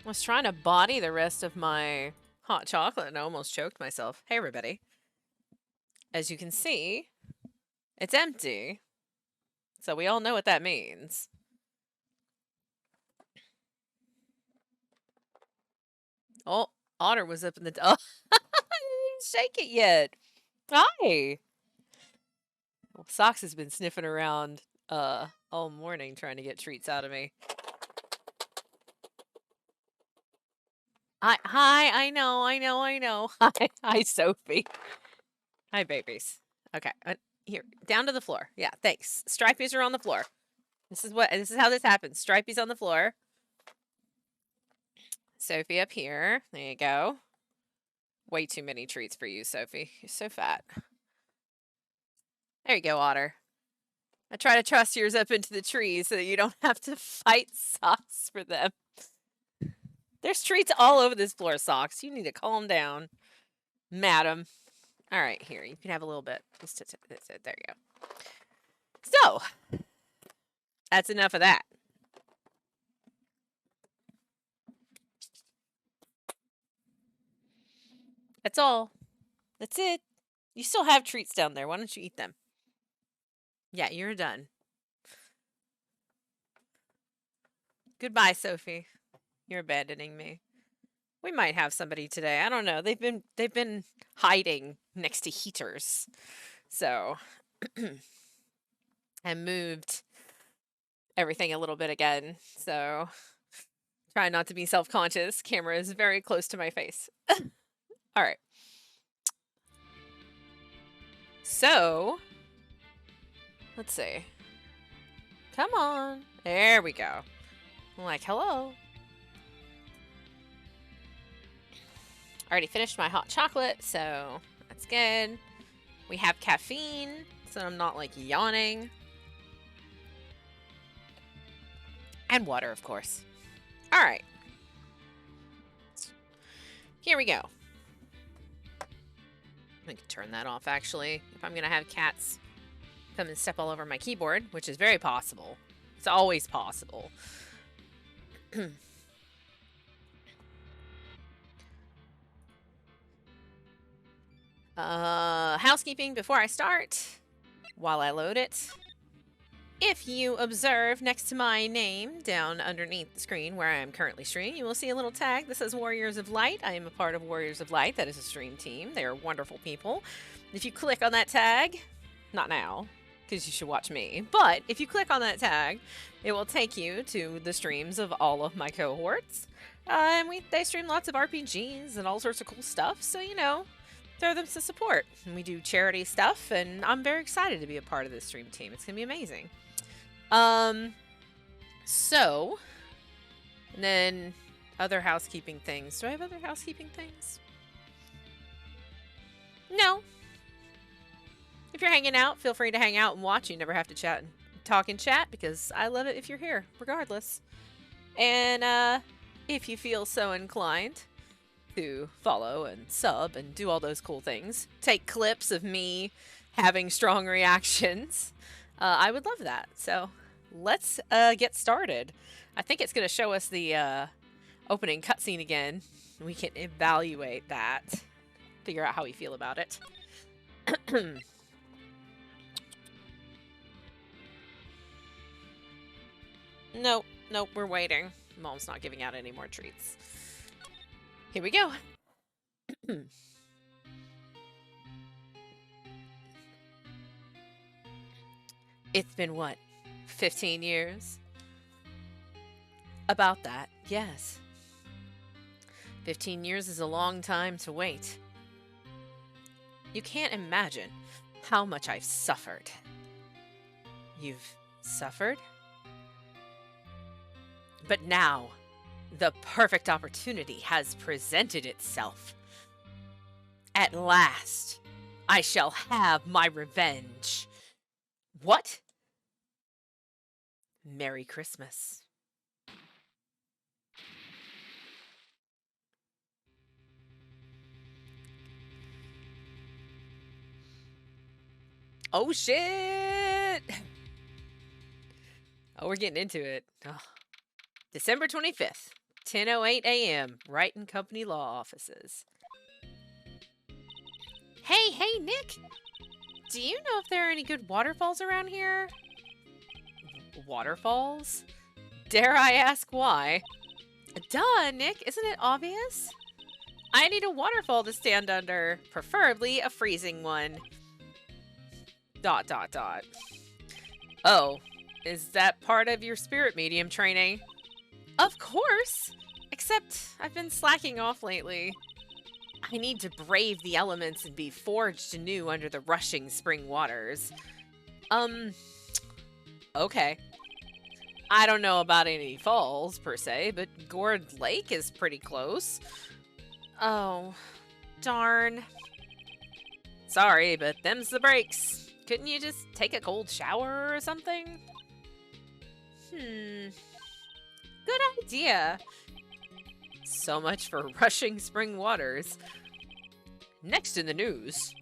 I was trying to body the rest of my hot chocolate and I almost choked myself. Hey, everybody. As you can see, it's empty. So we all know what that means. Oh, Otter was up in the... Oh, I didn't even shake it yet. Hi. Well, Socks has been sniffing around all morning trying to get treats out of me. Hi, I know. Hi, Sophie. Hi, babies. Okay, here, down to the floor. Yeah, thanks. Stripies are on the floor. This is how this happens. Stripies on the floor. Sophie up here. There you go. Way too many treats for you, Sophie. You're so fat. There you go, Otter. I try to truss yours up into the trees so that you don't have to fight Socks for them. There's treats all over this floor, Socks. You need to calm down, madam. All right, here. You can have a little bit. That's it. There you go. So, that's enough of that. That's all. That's it. You still have treats down there. Why don't you eat them? Yeah, you're done. Goodbye, Sophie. You're abandoning me. We might have somebody today. I don't know. They've been hiding next to heaters. So I moved everything a little bit again. So try not to be self-conscious. Camera is very close to my face. All right. So let's see. Come on. There we go. I'm like, hello. I already finished my hot chocolate, so that's good. We have caffeine, so I'm not like yawning. And water, of course. All right. Here we go. I can turn that off, actually. If I'm going to have cats come and step all over my keyboard, which is very possible. It's always possible. Housekeeping before I start, while I load it. If you observe next to my name down underneath the screen where I am currently streaming, you will see a little tag that says Warriors of Light. I am a part of Warriors of Light. That is a stream team. They are wonderful people. If you click on that tag, not now, because you should watch me, but if you click on that tag, it will take you to the streams of all of my cohorts. And they stream lots of RPGs and all sorts of cool stuff, so you know, throw them some support. And we do charity stuff, and I'm very excited to be a part of this stream team. It's gonna be amazing. So, and then other housekeeping things. Do I have other housekeeping things? No. If you're hanging out, feel free to hang out and watch. You never have to chat and talk in chat because I love it if you're here, regardless. And if you feel so inclined to follow and sub and do all those cool things, take clips of me having strong reactions, I would love that. So let's get started. I think it's going to show us the opening cutscene again. We can evaluate that, figure out how we feel about it. Nope, we're waiting. Mom's not giving out any more treats. Here we go. It's been what, 15 years? About that, yes. 15 years is a long time to wait. You can't imagine how much I've suffered. You've suffered? But now, the perfect opportunity has presented itself. At last, I shall have my revenge. What? Merry Christmas. Oh, shit! Oh, we're getting into it. Oh. December 25th, 10:08 a.m. Wright and Company Law Offices. Hey, Nick! Do you know if there are any good waterfalls around here? Waterfalls? Dare I ask why? Duh, Nick, isn't it obvious? I need a waterfall to stand under, preferably a freezing one. ... Oh, is that part of your spirit medium training? Of course! Except I've been slacking off lately. I need to brave the elements and be forged anew under the rushing spring waters. Okay. I don't know about any falls, per se, but Gourd Lake is pretty close. Oh, darn. Sorry, but them's the breaks. Couldn't you just take a cold shower or something? Good idea. So much for rushing spring waters. Next in the news,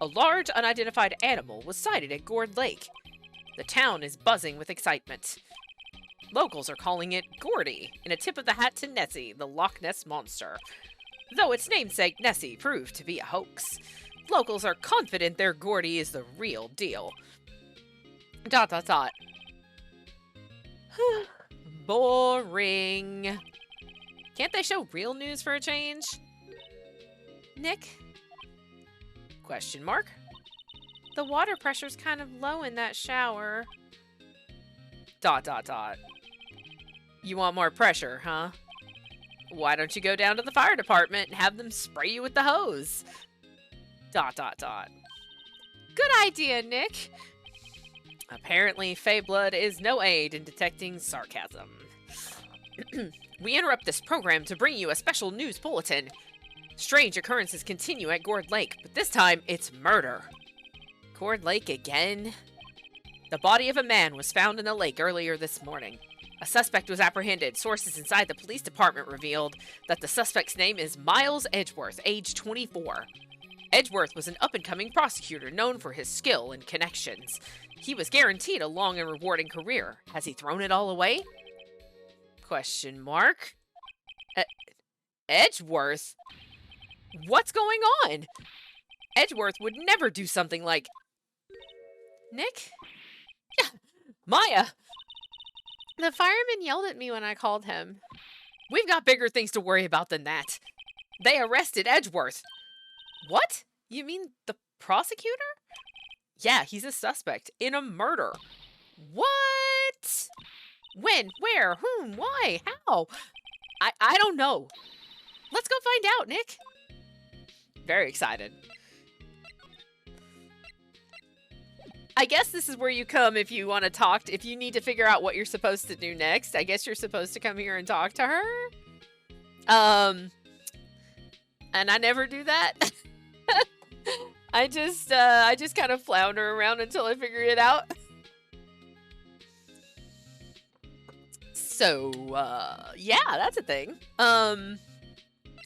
a large unidentified animal was sighted at Gourd Lake. The town is buzzing with excitement. Locals are calling it Gordy, in a tip of the hat to Nessie, the Loch Ness Monster. Though its namesake Nessie proved to be a hoax, locals are confident their Gordy is the real deal. ... Boring. Can't they show real news for a change? Nick? Question mark? The water pressure's kind of low in that shower. ... You want more pressure, huh? Why don't you go down to the fire department and have them spray you with the hose? ... Good idea, Nick. Apparently, Fey blood is no aid in detecting sarcasm. We interrupt this program to bring you a special news bulletin. Strange occurrences continue at Gourd Lake, but this time it's murder. Gourd Lake again? The body of a man was found in the lake earlier this morning. A suspect was apprehended. Sources inside the police department revealed that the suspect's name is Miles Edgeworth, age 24. Edgeworth was an up-and-coming prosecutor known for his skill and connections. He was guaranteed a long and rewarding career. Has he thrown it all away? Question mark? Edgeworth? What's going on? Edgeworth would never do something like... Nick? Maya! The fireman yelled at me when I called him. We've got bigger things to worry about than that. They arrested Edgeworth. What? You mean the prosecutor? Yeah, he's a suspect in a murder. What? When? Where? Whom? Why? How? I don't know. Let's go find out, Nick. Very excited. I guess this is where you come if you want to talk. If you need to figure out what you're supposed to do next, I guess you're supposed to come here and talk to her. And I never do that. I just kind of flounder around until I figure it out. So, yeah, that's a thing. All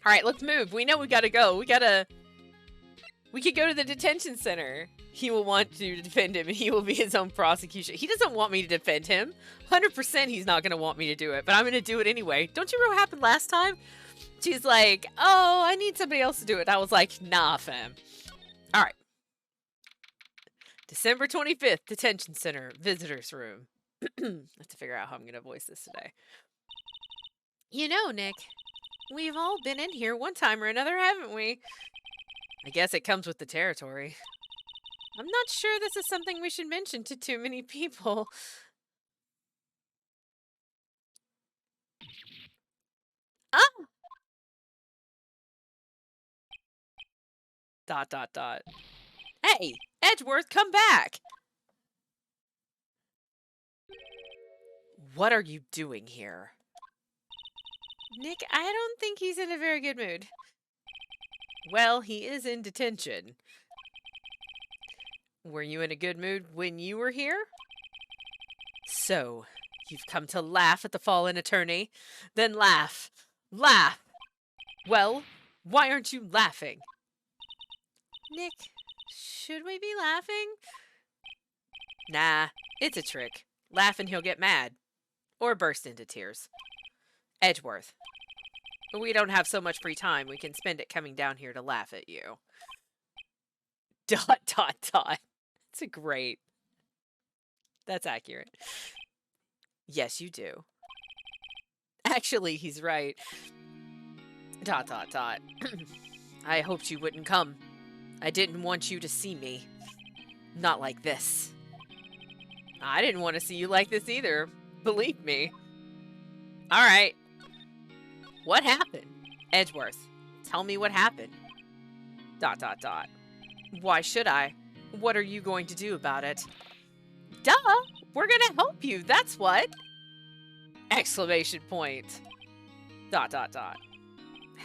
right, let's move. We know we gotta go. We could go to the detention center. He will want to defend him, and he will be his own prosecution. He doesn't want me to defend him. 100% he's not going to want me to do it, but I'm going to do it anyway. Don't you remember what happened last time? She's like, oh, I need somebody else to do it. I was like, nah, fam. All right. December 25th, detention center, visitor's room. I have to figure out how I'm going to voice this today. You know, Nick, we've all been in here one time or another, haven't we? I guess it comes with the territory. I'm not sure this is something we should mention to too many people. Ah! ... Hey, Edgeworth, come back! What are you doing here? Nick, I don't think he's in a very good mood. Well, he is in detention. Were you in a good mood when you were here? So, you've come to laugh at the fallen attorney? Then laugh. Laugh! Well, why aren't you laughing? Nick, should we be laughing? Nah, it's a trick. Laugh and he'll get mad. Or burst into tears. Edgeworth, We don't have so much free time. We can spend it coming down here to laugh at you. ... It's a great. That's accurate. Yes, you do. Actually, he's right. ... I hoped you wouldn't come. I didn't want you to see me. Not like this. I didn't want to see you like this either. Believe me. Alright. What happened? Edgeworth, tell me what happened. ... Why should I? What are you going to do about it? Duh! We're gonna help you, that's what! Exclamation point. ...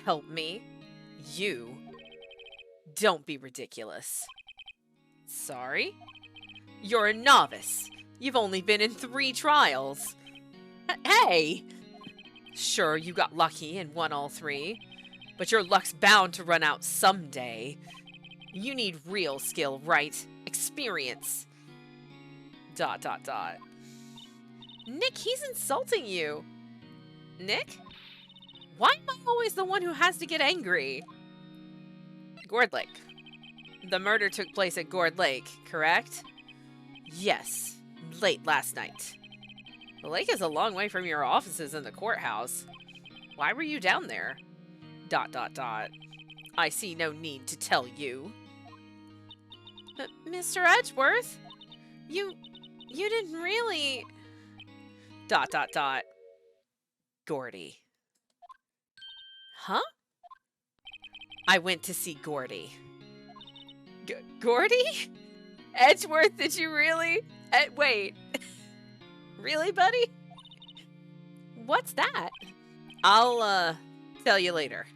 Help me? You? Don't be ridiculous. Sorry? You're a novice. You've only been in 3 trials. Hey! Sure, you got lucky and won all 3, but your luck's bound to run out someday. You need real skill, right? Experience. ... Nick, he's insulting you. Nick? Why am I always the one who has to get angry? Gourd Lake. The murder took place at Gourd Lake, correct? Yes, late last night. The lake is a long way from your offices in the courthouse. Why were you down there? ... I see no need to tell you. Mr. Edgeworth, you didn't really... ... Gordy. Huh? I went to see Gordy. Gordy? Edgeworth, did you really? Wait. Really, buddy? What's that? I'll, tell you later.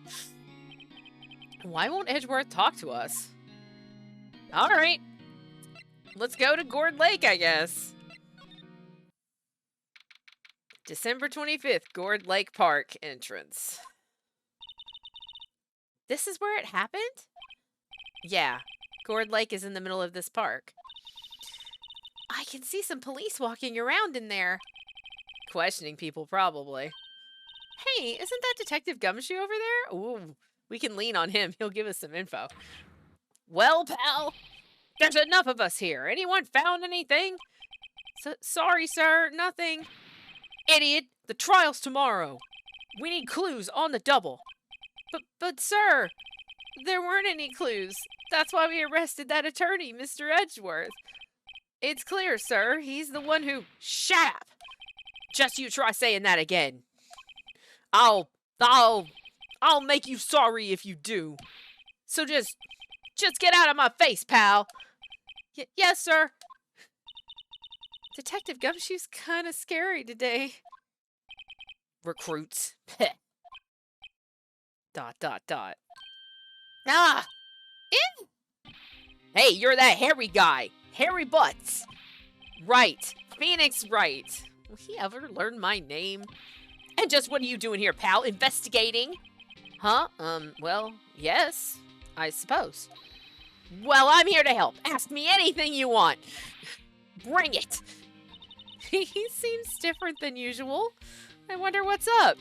Why won't Edgeworth talk to us? Alright. Let's go to Gourd Lake, I guess. December 25th, Gourd Lake Park entrance. This is where it happened? Yeah. Gourd Lake is in the middle of this park. I can see some police walking around in there. Questioning people, probably. Hey, isn't that Detective Gumshoe over there? Ooh, we can lean on him. He'll give us some info. Well, pal, there's enough of us here. Anyone found anything? Sorry, sir, nothing. Idiot, the trial's tomorrow. We need clues on the double. But sir, there weren't any clues. That's why we arrested that attorney, Mr. Edgeworth. It's clear, sir. He's the one who... Shut up! Just you try saying that again. I'll make you sorry if you do. So just get out of my face, pal. Yes, sir. Detective Gumshoe's kind of scary today. Recruits. Ah! Ew! Hey, you're that hairy guy. Hairy Butts. Wright. Phoenix Wright. Will he ever learn my name? And just what are you doing here, pal? Investigating? Huh? Well, yes, I suppose. Well, I'm here to help. Ask me anything you want. Bring it. He seems different than usual. I wonder what's up.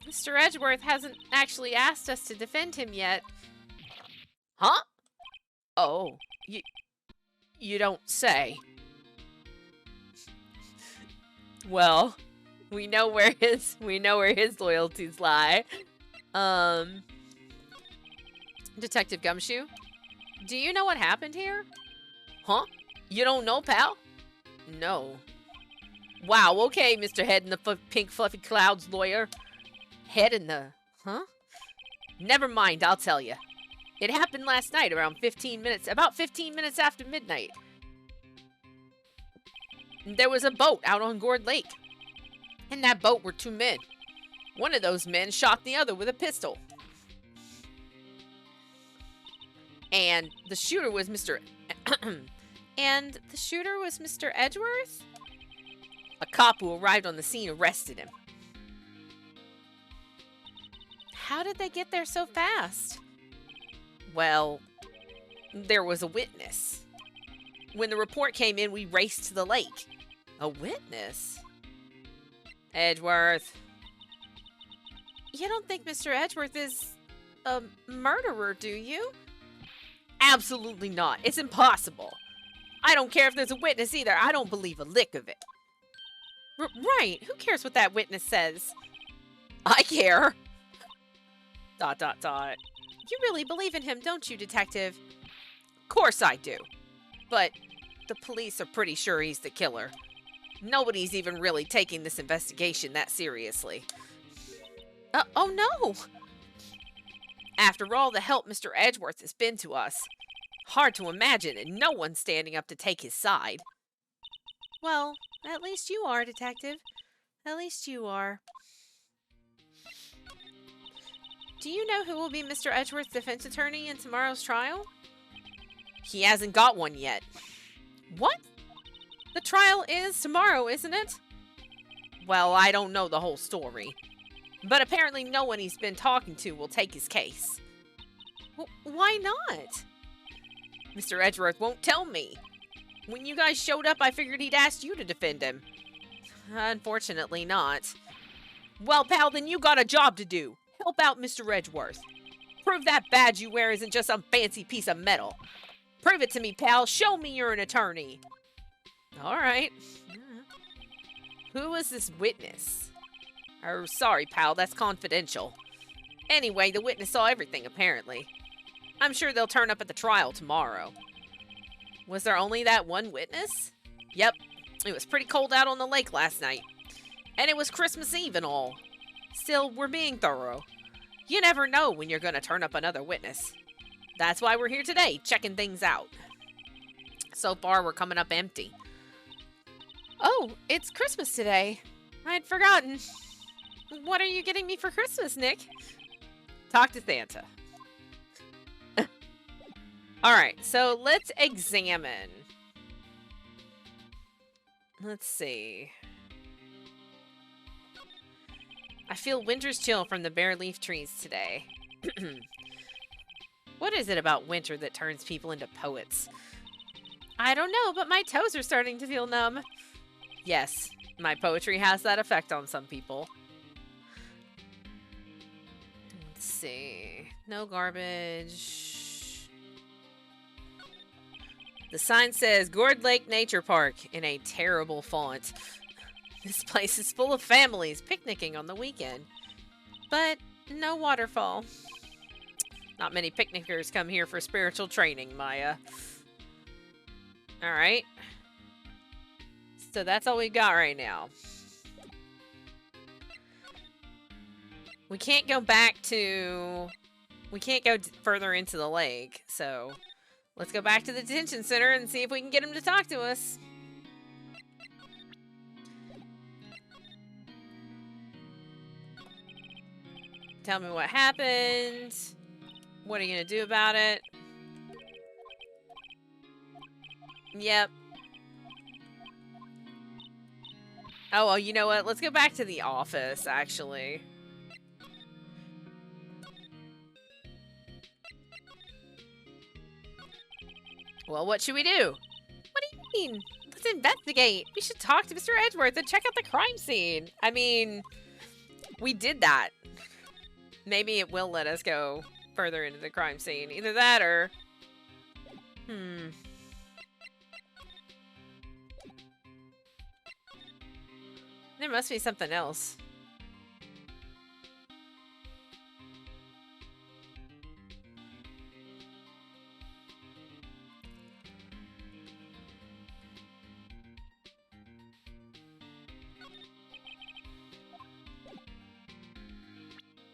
Mr. Edgeworth hasn't actually asked us to defend him yet. Huh? Oh, you don't say. Well, we know where his loyalties lie. Detective Gumshoe, do you know what happened here? Huh? You don't know, pal? No. Wow, okay, Mr. Head in the pink fluffy clouds lawyer. Head in the... Huh? Never mind, I'll tell you. It happened last night around about 15 minutes after midnight. There was a boat out on Gourd Lake. In that boat were 2 men. One of those men shot the other with a pistol. And the shooter was Mr. And the shooter was Mr. Edgeworth? A cop who arrived on the scene arrested him. How did they get there so fast? Well, there was a witness. When the report came in, we raced to the lake. A witness? Edgeworth. You don't think Mr. Edgeworth is a murderer, do you? Absolutely not. It's impossible. I don't care if there's a witness either. I don't believe a lick of it. Right. Who cares what that witness says? I care. ... You really believe in him, don't you, Detective? Of course I do. But the police are pretty sure he's the killer. Nobody's even really taking this investigation that seriously. Oh no! After all the help Mr. Edgeworth has been to us, hard to imagine and no one's standing up to take his side. Well, at least you are, Detective. At least you are. Do you know who will be Mr. Edgeworth's defense attorney in tomorrow's trial? He hasn't got one yet. What? The trial is tomorrow, isn't it? Well, I don't know the whole story. But apparently no one he's been talking to will take his case. Why not? Mr. Edgeworth won't tell me. When you guys showed up, I figured he'd asked you to defend him. Unfortunately not. Well, pal, then you got a job to do. Help out Mr. Edgeworth. Prove that badge you wear isn't just some fancy piece of metal. Prove it to me, pal. Show me you're an attorney. All right. Who was this witness? Oh, sorry, pal. That's confidential. Anyway, the witness saw everything, apparently. I'm sure they'll turn up at the trial tomorrow. Was there only that one witness? Yep. It was pretty cold out on the lake last night. And it was Christmas Eve and all. Still, we're being thorough. You never know when you're going to turn up another witness. That's why we're here today, checking things out. So far, we're coming up empty. Oh, it's Christmas today. I'd forgotten. What are you getting me for Christmas, Nick? Talk to Santa. Alright, so let's examine. Let's see. I feel winter's chill from the bare leaf trees today. What is it about winter that turns people into poets? I don't know, but my toes are starting to feel numb. Yes, my poetry has that effect on some people. Let's see. No garbage. The sign says Gourd Lake Nature Park in a terrible font. This place is full of families picnicking on the weekend. But no waterfall. Not many picnickers come here for spiritual training, Maya. Alright. So that's all we got right now. We can't go back to... We can't go further into the lake, so... Let's go back to the detention center and see if we can get him to talk to us. Tell me what happened. What are you going to do about it? Yep. Oh, well, you know what? Let's go back to the office, actually. Well, what should we do? What do you mean? Let's investigate. We should talk to Mr. Edgeworth and check out the crime scene. I mean, we did that. Maybe it will let us go further into the crime scene. Either that or... There must be something else.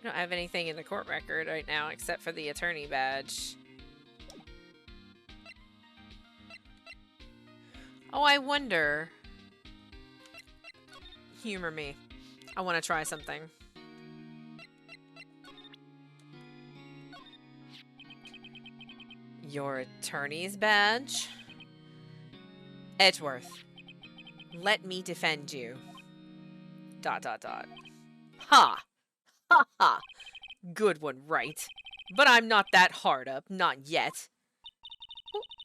I don't have anything in the court record right now except for the attorney badge. Oh, I wonder. Humor me. I want to try something. Your attorney's badge? Edgeworth, let me defend you. ... Ha! Ha ha! Good one, Wright. But I'm not that hard up, not yet.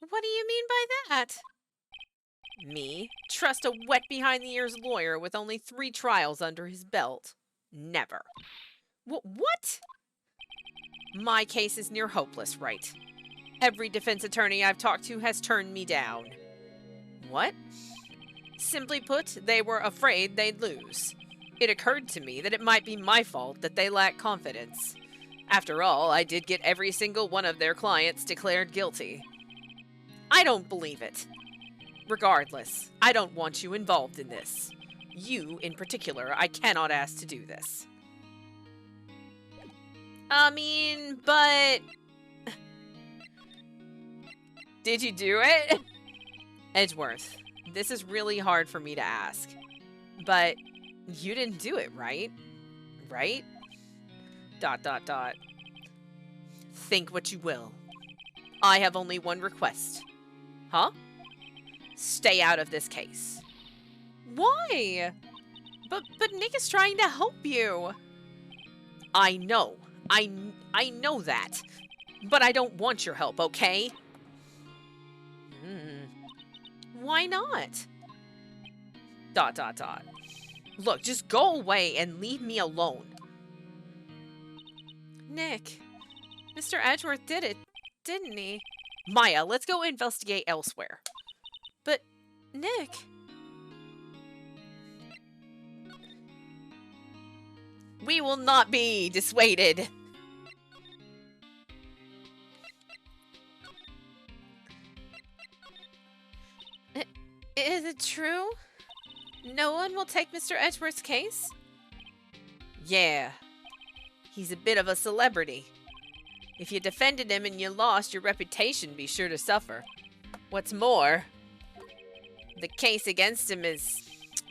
What do you mean by that? Me? Trust a wet behind-the-ears lawyer with only 3 trials under his belt? Never. What? My case is near hopeless, Wright. Every defense attorney I've talked to has turned me down. What? Simply put, they were afraid they'd lose. It occurred to me that it might be my fault that they lack confidence. After all, I did get every single one of their clients declared guilty. I don't believe it. Regardless, I don't want you involved in this. You, in particular, I cannot ask to do this. But... Did you do it? Edgeworth, this is really hard for me to ask. But you didn't do it, right? Right? ... Think what you will. I have only one request. Huh? Stay out of this case. Why? But Nick is trying to help you. I know. I know that. But I don't want your help, okay? Why not? ... Look, just go away and leave me alone. Nick, Mr. Edgeworth did it, didn't he? Maya, let's go investigate elsewhere. But, Nick... We will not be dissuaded. Is it true? No one will take Mr. Edgeworth's case? Yeah. He's a bit of a celebrity. If you defended him and you lost, your reputation be sure to suffer. What's more, the case against him is,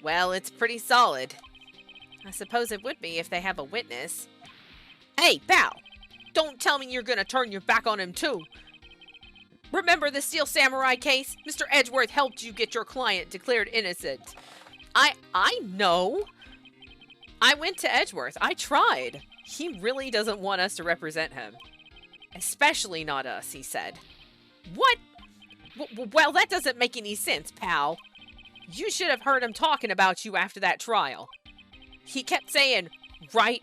well, it's pretty solid. I suppose it would be if they have a witness. Hey, pal! Don't tell me you're gonna turn your back on him, too! Remember the Steel Samurai case? Mr. Edgeworth helped you get your client declared innocent. I know! I went to Edgeworth. I tried. He really doesn't want us to represent him. Especially not us, he said. What? Well, that doesn't make any sense, pal. You should have heard him talking about you after that trial. He kept saying, right,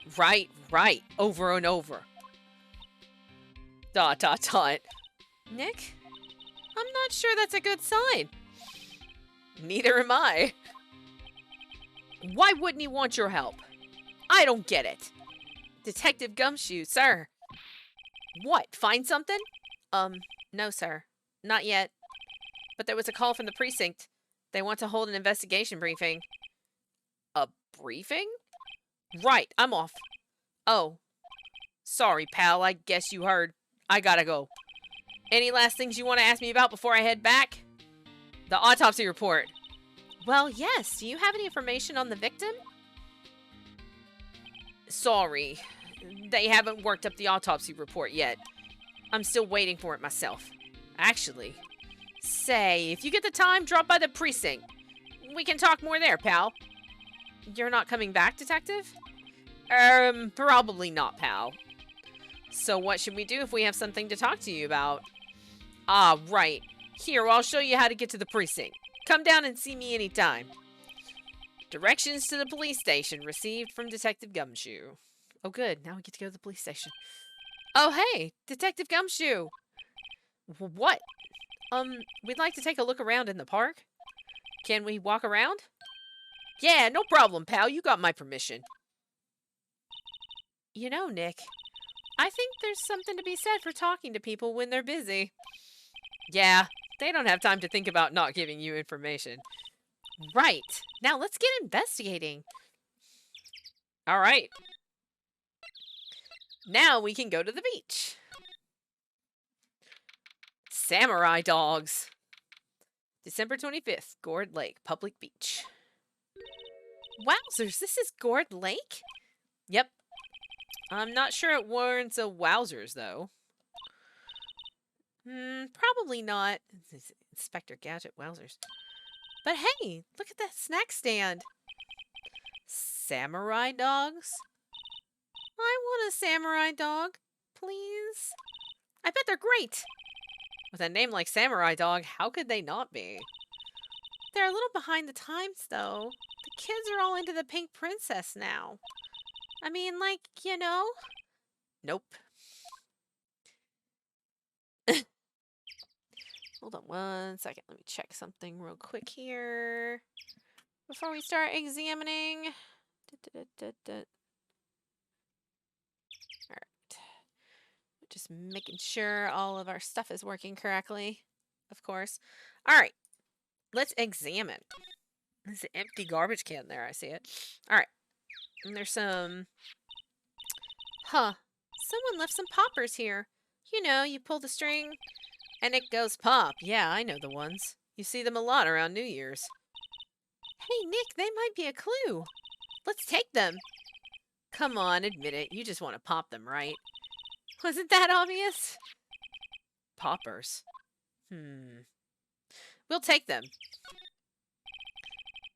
over and over. ... Nick? I'm not sure that's a good sign. Neither am I. Why wouldn't he want your help? I don't get it. Detective Gumshoe, sir. What, find something? No, sir. Not yet. But there was a call from the precinct. They want to hold an investigation briefing. A briefing? Right, I'm off. Oh. Sorry, pal, I guess you heard. I gotta go. Any last things you want to ask me about before I head back? The autopsy report. Well, yes. Do you have any information on the victim? Sorry. They haven't worked up the autopsy report yet. I'm still waiting for it myself. Actually, say, if you get the time, drop by the precinct. We can talk more there, pal. You're not coming back, detective? Probably not, pal. So what should we do if we have something to talk to you about? Ah, right. Here, I'll show you how to get to the precinct. Come down and see me anytime. Directions to the police station received from Detective Gumshoe. Oh, good. Now we get to go to the police station. Oh, hey, Detective Gumshoe. What? We'd like to take a look around in the park. Can we walk around? Yeah, no problem, pal. You got my permission. You know, Nick, I think there's something to be said for talking to people when they're busy. Yeah, they don't have time to think about not giving you information. Right. Now let's get investigating. All right. Now we can go to the beach. Samurai dogs. December 25th, Gourd Lake, Public Beach. Wowzers, this is Gourd Lake? Yep. I'm not sure it warrants a wowzers, though. Probably not. Inspector Gadget, wowzers. But hey, look at that snack stand. Samurai dogs? I want a samurai dog, please. I bet they're great. With a name like Samurai Dog, how could they not be? They're a little behind the times, though. The kids are all into the Pink Princess now. I mean, like, you know? Nope. Hold on one second. Let me check something real quick here before we start examining. Alright. Just making sure all of our stuff is working correctly, of course. Alright. Let's examine. There's an empty garbage can there. I see it. Alright. And there's some... Huh. Someone left some poppers here. You know, you pull the string and it goes pop. Yeah, I know the ones. You see them a lot around New Year's. Hey, Nick, they might be a clue. Let's take them. Come on, admit it. You just want to pop them, right? Wasn't that obvious? Poppers. We'll take them.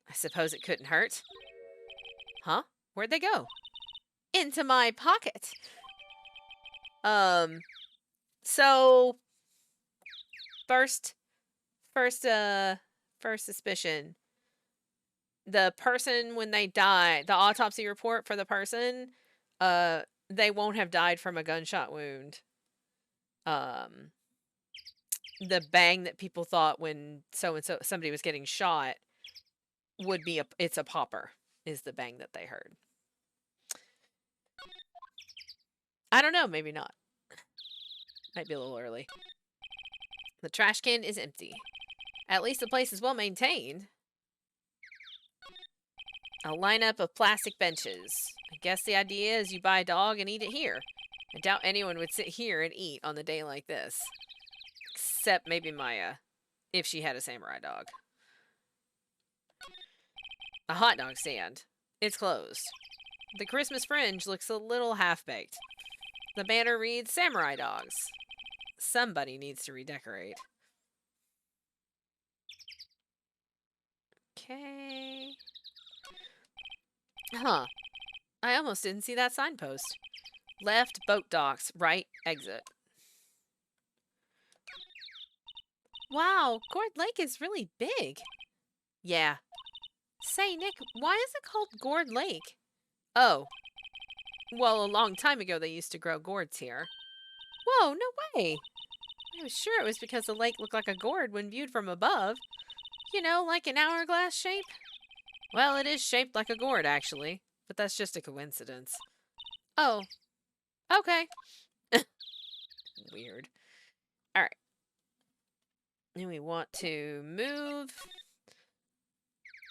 I suppose it couldn't hurt. Huh? Where'd they go? Into my pocket. So first suspicion. The person, when they die, the autopsy report for the person, they won't have died from a gunshot wound. The bang that people thought when so-and-so, somebody was getting shot, would be it's a popper, is the bang that they heard. I don't know, maybe not. Might be a little early. The trash can is empty. At least the place is well maintained. A lineup of plastic benches. I guess the idea is you buy a dog and eat it here. I doubt anyone would sit here and eat on the day like this. Except maybe Maya, if she had a samurai dog. A hot dog stand. It's closed. The Christmas fringe looks a little half-baked. The banner reads Samurai Dogs. Somebody needs to redecorate. Okay. Huh. I almost didn't see that signpost. Left, boat docks. Right, exit. Wow, Gourd Lake is really big. Yeah. Say, Nick, why is it called Gourd Lake? Oh. Well, a long time ago they used to grow gourds here. Whoa, no way. I was sure it was because the lake looked like a gourd when viewed from above. You know, like an hourglass shape? Well, it is shaped like a gourd, actually. But that's just a coincidence. Oh. Okay. Weird. Alright. Then we want to move.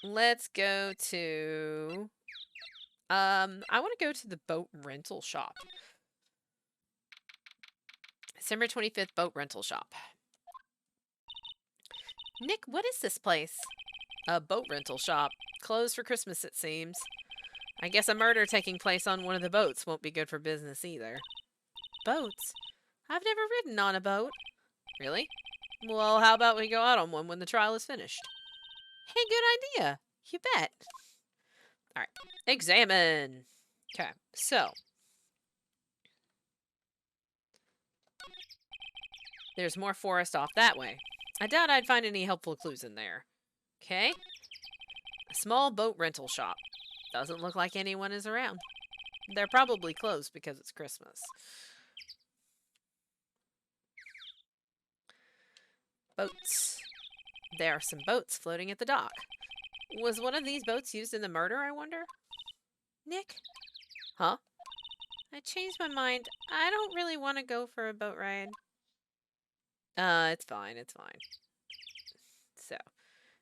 Let's go to... I want to go to the boat rental shop. December 25th, boat rental shop. Nick, what is this place? A boat rental shop. Closed for Christmas, it seems. I guess a murder taking place on one of the boats won't be good for business either. Boats? I've never ridden on a boat. Really? Well, how about we go out on one when the trial is finished? Hey, good idea. You bet. Alright. Examine. Okay, so. There's more forest off that way. I doubt I'd find any helpful clues in there. Okay. A small boat rental shop. Doesn't look like anyone is around. They're probably closed because it's Christmas. Boats. There are some boats floating at the dock. Was one of these boats used in the murder, I wonder? Nick? Huh? I changed my mind. I don't really want to go for a boat ride. It's fine. It's fine. So,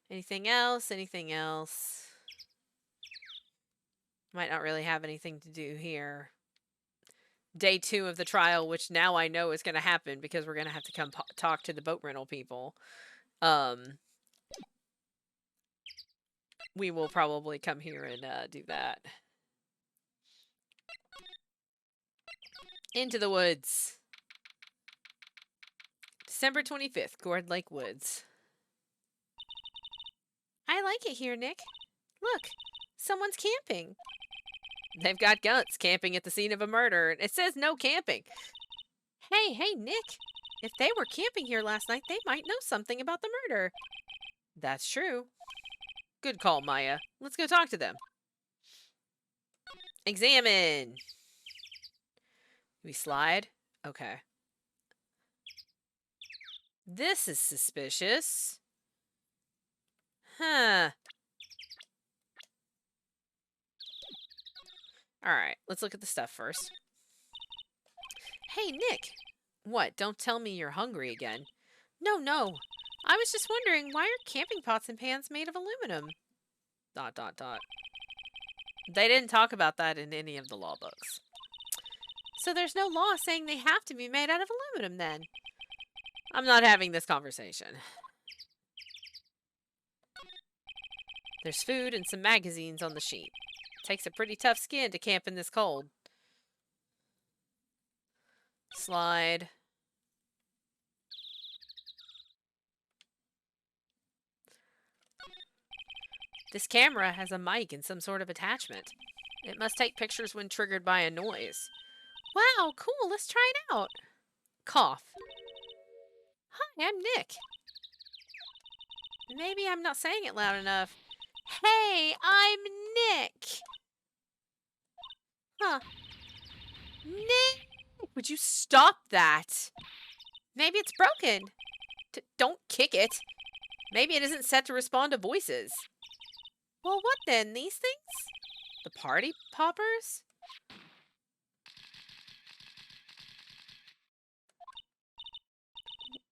anything else? Anything else? Might not really have anything to do here. Day 2 of the trial, which now I know is going to happen because we're going to have to come talk to the boat rental people. We will probably come here and do that. Into the woods. December 25th, Gourd Lake Woods. I like it here, Nick. Look, someone's camping. They've got guns camping at the scene of a murder. It says no camping. Hey, Nick. If they were camping here last night, they might know something about the murder. That's true. Good call, Maya. Let's go talk to them. Examine. We slide? Okay. This is suspicious. Huh. Alright, let's look at the stuff first. Hey, Nick. What, don't tell me you're hungry again. No, no. I was just wondering, why are camping pots and pans made of aluminum? ... They didn't talk about that in any of the law books. So there's no law saying they have to be made out of aluminum then? I'm not having this conversation. There's food and some magazines on the sheet. Takes a pretty tough skin to camp in this cold. Slide. This camera has a mic and some sort of attachment. It must take pictures when triggered by a noise. Wow, cool, let's try it out. Cough. Hi, I'm Nick. Maybe I'm not saying it loud enough. Hey, I'm Nick. Huh. Nick! Would you stop that? Maybe it's broken. Don't kick it. Maybe it isn't set to respond to voices. Well, what then? These things? The party poppers?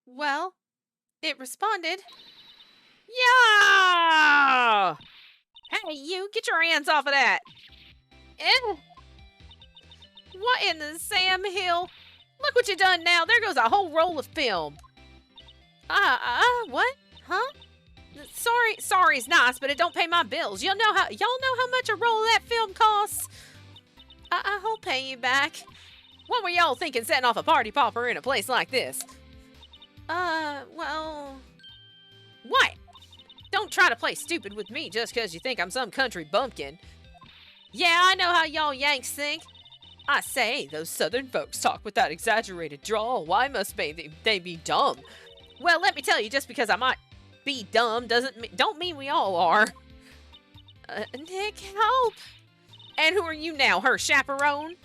Well, it responded. Yeah! Hey, you, get your hands off of that. Eh? What in the Sam Hill? Look what you done now. There goes a whole roll of film. What? Huh? Sorry's nice, but it don't pay my bills. Y'all know how much a roll of that film costs? I'll pay you back. What were y'all thinking setting off a party popper in a place like this? Well... What? Don't try to play stupid with me just because you think I'm some country bumpkin. Yeah, I know how y'all Yanks think. I say, those southern folks talk with that exaggerated drawl. Why must they be dumb? Well, let me tell you, just because I might be dumb don't mean we all are. Nick, help! And who are you now, her chaperone?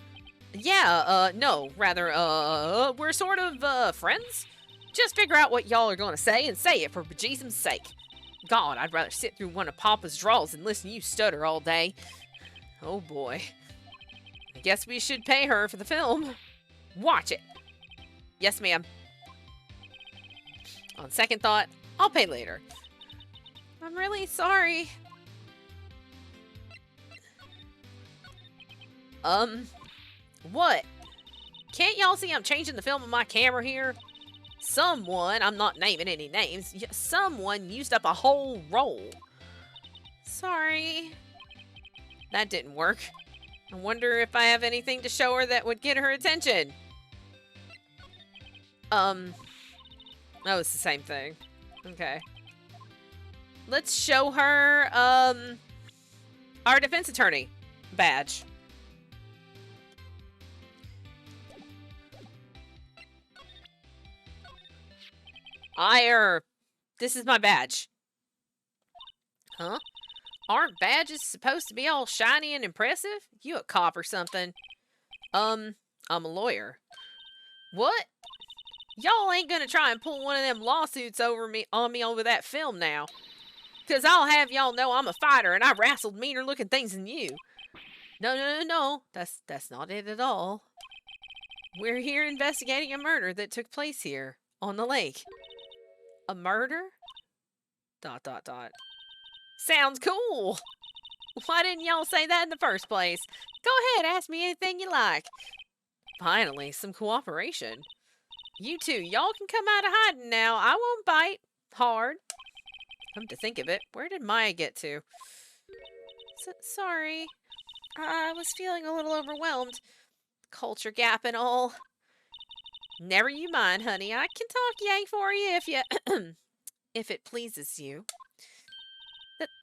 Yeah, no, rather, we're sort of, friends? Just figure out what y'all are gonna say and say it for bejesus's sake. God, I'd rather sit through one of Papa's draws than listen to you stutter all day. Oh boy. I guess we should pay her for the film. Watch it. Yes, ma'am. On second thought, I'll pay later. I'm really sorry. What? Can't y'all see I'm changing the film on my camera here? Someone, I'm not naming any names, someone used up a whole roll. Sorry. That didn't work. I wonder if I have anything to show her that would get her attention. Oh, it's the same thing. Okay. Let's show her, our defense attorney badge. This is my badge. Huh? Aren't badges supposed to be all shiny and impressive? You a cop or something? I'm a lawyer. What? Y'all ain't gonna try and pull one of them lawsuits on me over that film now. Cause I'll have y'all know I'm a fighter and I wrestled meaner looking things than you. No. That's not it at all. We're here investigating a murder that took place here on the lake. A murder? ... Sounds cool. Why didn't y'all say that in the first place? Go ahead, ask me anything you like. Finally, some cooperation. You two, y'all can come out of hiding now. I won't bite hard. Come to think of it, where did Maya get to? Sorry. I was feeling a little overwhelmed. Culture gap and all. Never you mind, honey. I can talk Yank for you if you... if it pleases you.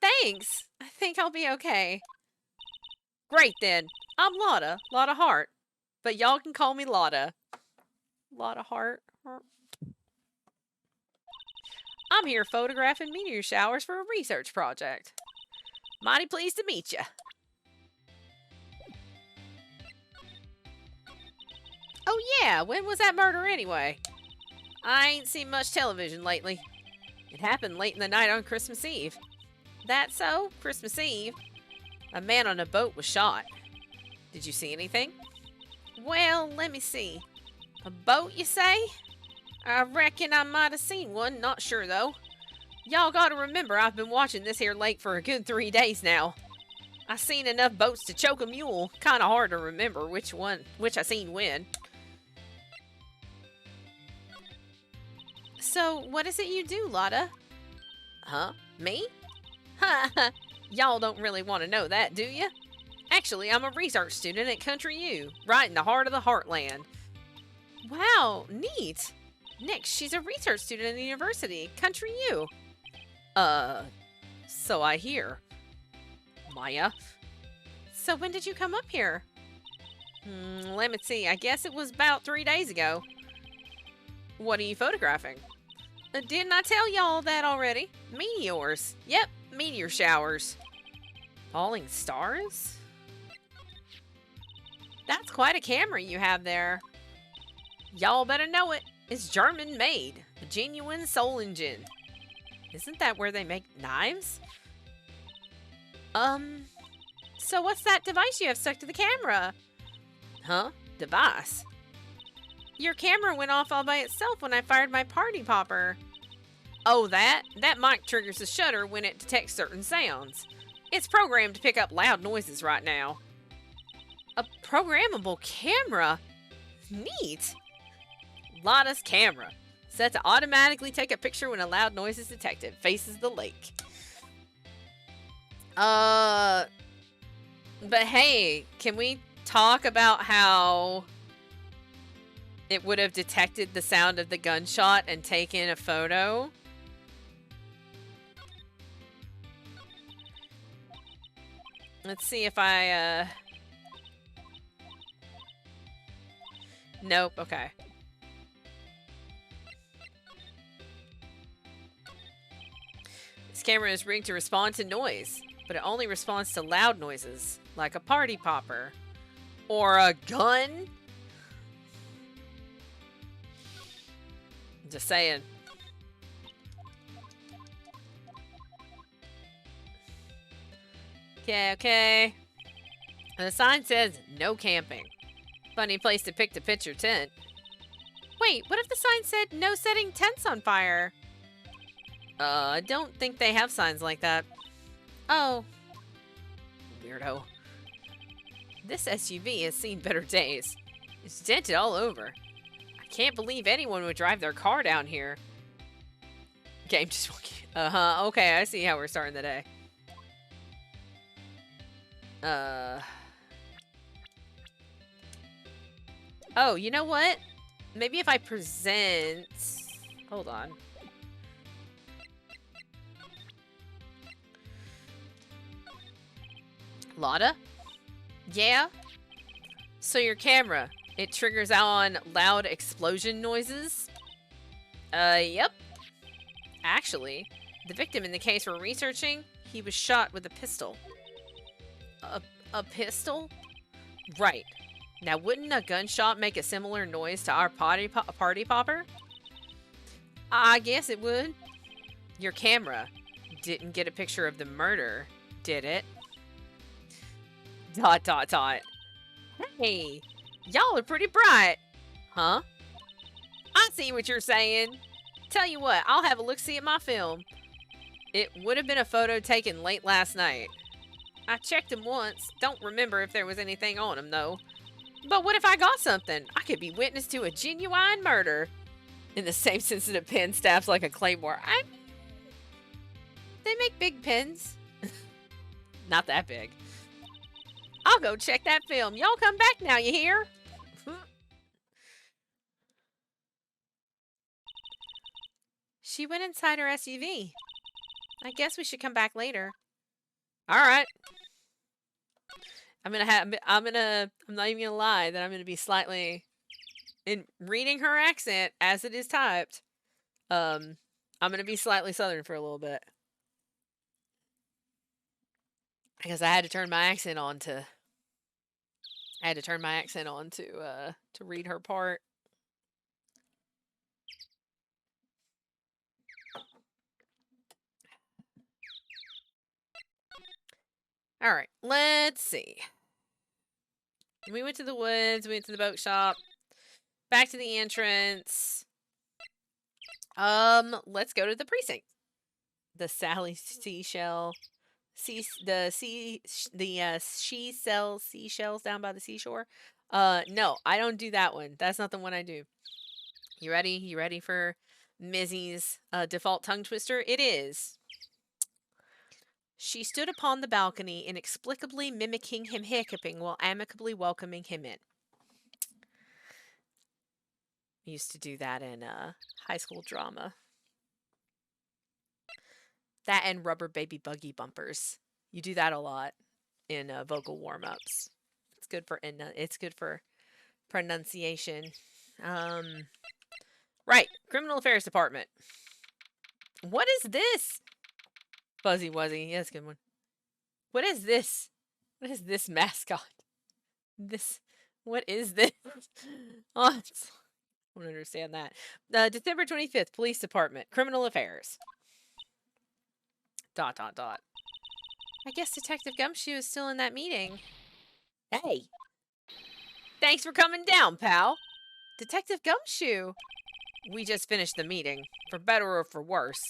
Thanks. I think I'll be okay. Great, then. I'm Lotta. Lotta Hart. But y'all can call me Lotta. Lotta Hart. I'm here photographing meteor showers for a research project. Mighty pleased to meet ya. Oh yeah, when was that murder anyway? I ain't seen much television lately. It happened late in the night on Christmas Eve. That so? Christmas Eve? A man on a boat was shot. Did you see anything? Well, let me see. A boat, you say? I reckon I might have seen one, not sure though. Y'all gotta remember I've been watching this here lake for a good 3 days now. I seen enough boats to choke a mule. Kinda hard to remember which I seen when. So, what is it you do, Lotta? Huh? Me? Ha! Y'all don't really want to know that, do you? Actually, I'm a research student at Country U, right in the heart of the heartland. Wow, neat. Nick, she's a research student at the university, Country U. So I hear. Maya? So when did you come up here? Let me see, I guess it was about 3 days ago. What are you photographing? Didn't I tell y'all that already? Meteors. Yep, meteor showers. Falling stars? That's quite a camera you have there. Y'all better know it. It's German made. A genuine soul engine. Isn't that where they make knives? So what's that device you have stuck to the camera? Huh? Device? Your camera went off all by itself when I fired my party popper. Oh, that? That mic triggers the shutter when it detects certain sounds. It's programmed to pick up loud noises right now. A programmable camera? Neat. Lotta's camera. Set to automatically take a picture when a loud noise is detected. Faces the lake. But hey, can we talk about how it would have detected the sound of the gunshot and taken a photo? Let's see if I, Nope, okay. This camera is rigged to respond to noise, but it only responds to loud noises, like a party popper. Or a gun? Just saying. Okay. The sign says no camping. Funny place to pick to pitch your tent. Wait, what if the sign said no setting tents on fire? I don't think they have signs like that. Oh. Weirdo. This SUV has seen better days. It's dented all over. I can't believe anyone would drive their car down here. Game just walking. Okay, I see how we're starting the day. Oh, you know what? Maybe if I present... Hold on. Lotta? Yeah? So your camera, it triggers out on loud explosion noises? Yep. Actually, the victim in the case we're researching, he was shot with a pistol. A pistol? Right. Now, wouldn't a gunshot make a similar noise to our party popper? I guess it would. Your camera didn't get a picture of the murder, did it? ... Hey, y'all are pretty bright. Huh? I see what you're saying. Tell you what, I'll have a look-see at my film. It would have been a photo taken late last night. I checked him once. Don't remember if there was anything on him, though. But what if I got something? I could be witness to a genuine murder. In the same sense that a pen stabs like a claymore. They make big pens. Not that big. I'll go check that film. Y'all come back now, you hear? She went inside her SUV. I guess we should come back later. All right. I'm not even gonna lie that I'm gonna be slightly, in reading her accent as it is typed, I'm gonna be slightly southern for a little bit. Because I had to turn my accent on to I had to turn my accent on to read her part. All right, let's see. We went to the woods, we went to the boat shop, back to the entrance. Let's go to the precinct. The Sally seashell, she sells seashells down by the seashore. No, I don't do that one. That's not the one I do. You ready? You ready for Mizzy's default tongue twister? It is. She stood upon the balcony, inexplicably mimicking him hiccuping while amicably welcoming him in. I used to do that in high school drama. That and rubber baby buggy bumpers. You do that a lot in vocal warm-ups. It's good for pronunciation. Right, Criminal Affairs Department. What is this? Fuzzy Wuzzy. Yeah, that's a good one. What is this? What is this mascot? What is this? Oh, I don't understand that. December 25th, Police Department. Criminal Affairs. ... I guess Detective Gumshoe is still in that meeting. Hey. Thanks for coming down, pal. Detective Gumshoe. We just finished the meeting. For better or for worse.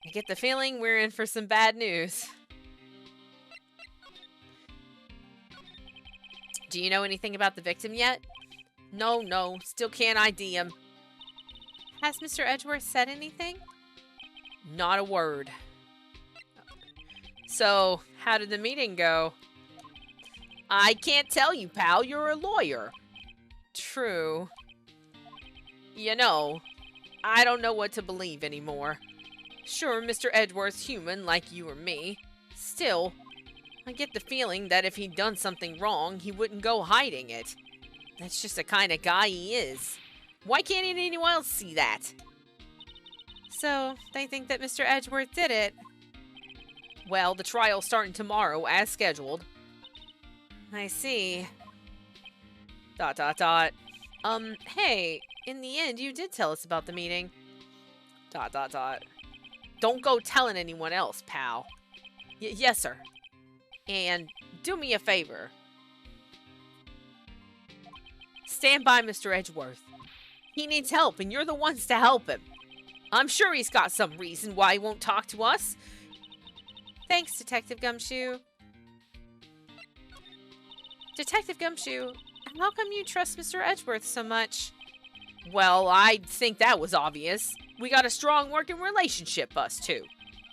I get the feeling we're in for some bad news. Do you know anything about the victim yet? No. Still can't ID him. Has Mr. Edgeworth said anything? Not a word. So, how did the meeting go? I can't tell you, pal. You're a lawyer. True. You know, I don't know what to believe anymore. Sure, Mr. Edgeworth's human like you or me. Still, I get the feeling that if he'd done something wrong, he wouldn't go hiding it. That's just the kind of guy he is. Why can't anyone else see that? So, they think that Mr. Edgeworth did it. Well, the trial's starting tomorrow, as scheduled. I see. ... Hey, in the end, you did tell us about the meeting. ... Don't go telling anyone else, pal. Yes, sir. And do me a favor. Stand by Mr. Edgeworth. He needs help, and you're the ones to help him. I'm sure he's got some reason why he won't talk to us. Thanks, Detective Gumshoe. Detective Gumshoe, how come you trust Mr. Edgeworth so much? Well, I think that was obvious. We got a strong working relationship, us two.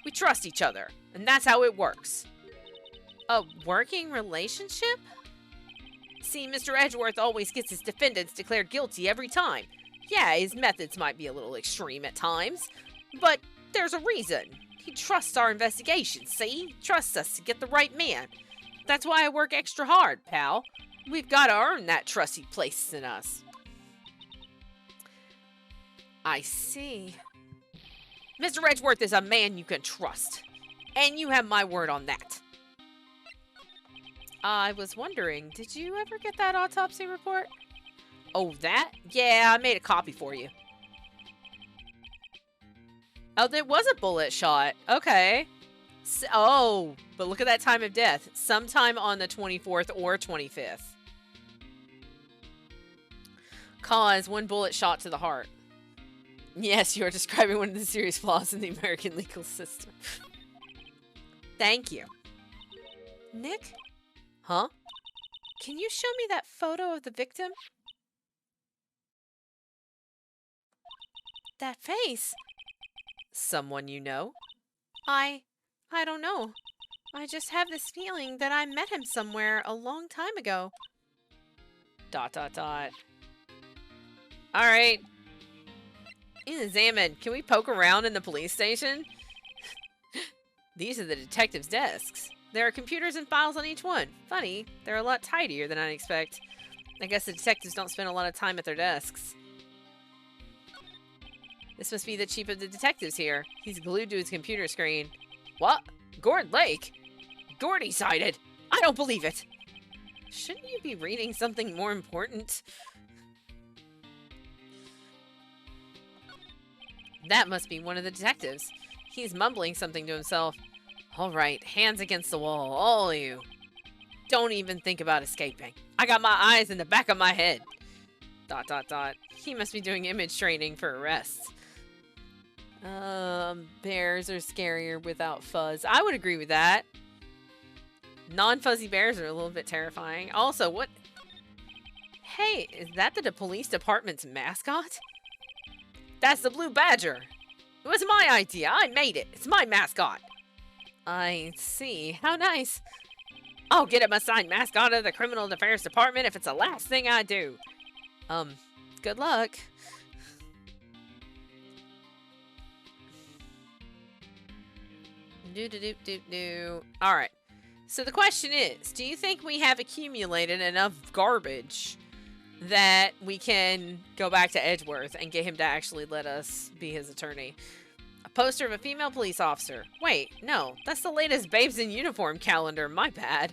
We trust each other, and that's how it works. A working relationship? See, Mr. Edgeworth always gets his defendants declared guilty every time. Yeah, his methods might be a little extreme at times, but there's a reason. He trusts our investigation, see? He trusts us to get the right man. That's why I work extra hard, pal. We've got to earn that trust he places in us. I see. Mr. Edgeworth is a man you can trust. And you have my word on that. I was wondering, did you ever get that autopsy report? Oh, that? Yeah, I made a copy for you. Oh, there was a bullet shot. Okay. Oh, but look at that time of death. Sometime on the 24th or 25th. Cause one bullet shot to the heart. Yes, you are describing one of the serious flaws in the American legal system. Thank you. Nick? Huh? Can you show me that photo of the victim? That face? Someone you know? I don't know. I just have this feeling that I met him somewhere a long time ago. ... Alright. Examine. Can we poke around in the police station? These are the detectives' desks. There are computers and files on each one. Funny, they're a lot tidier than I'd expect. I guess the detectives don't spend a lot of time at their desks. This must be the chief of the detectives here. He's glued to his computer screen. What? Gord Lake? Gordy sighted? I don't believe it. Shouldn't you be reading something more important? That must be one of the detectives. He's mumbling something to himself. All right, hands against the wall, all of you. Don't even think about escaping. I got my eyes in the back of my head. ... He must be doing image training for arrests. Bears are scarier without fuzz. I would agree with that. Non-fuzzy bears are a little bit terrifying. Also, what... Hey, is that the police department's mascot? That's the blue badger. It was my idea. I made it. It's my mascot. I see. How nice. I'll get him assigned mascot of the criminal affairs department if it's the last thing I do. Good luck. Alright. So the question is, do you think we have accumulated enough garbage that we can go back to Edgeworth and get him to actually let us be his attorney? A poster of a female police officer. Wait, no. That's the latest Babes in Uniform calendar. My bad.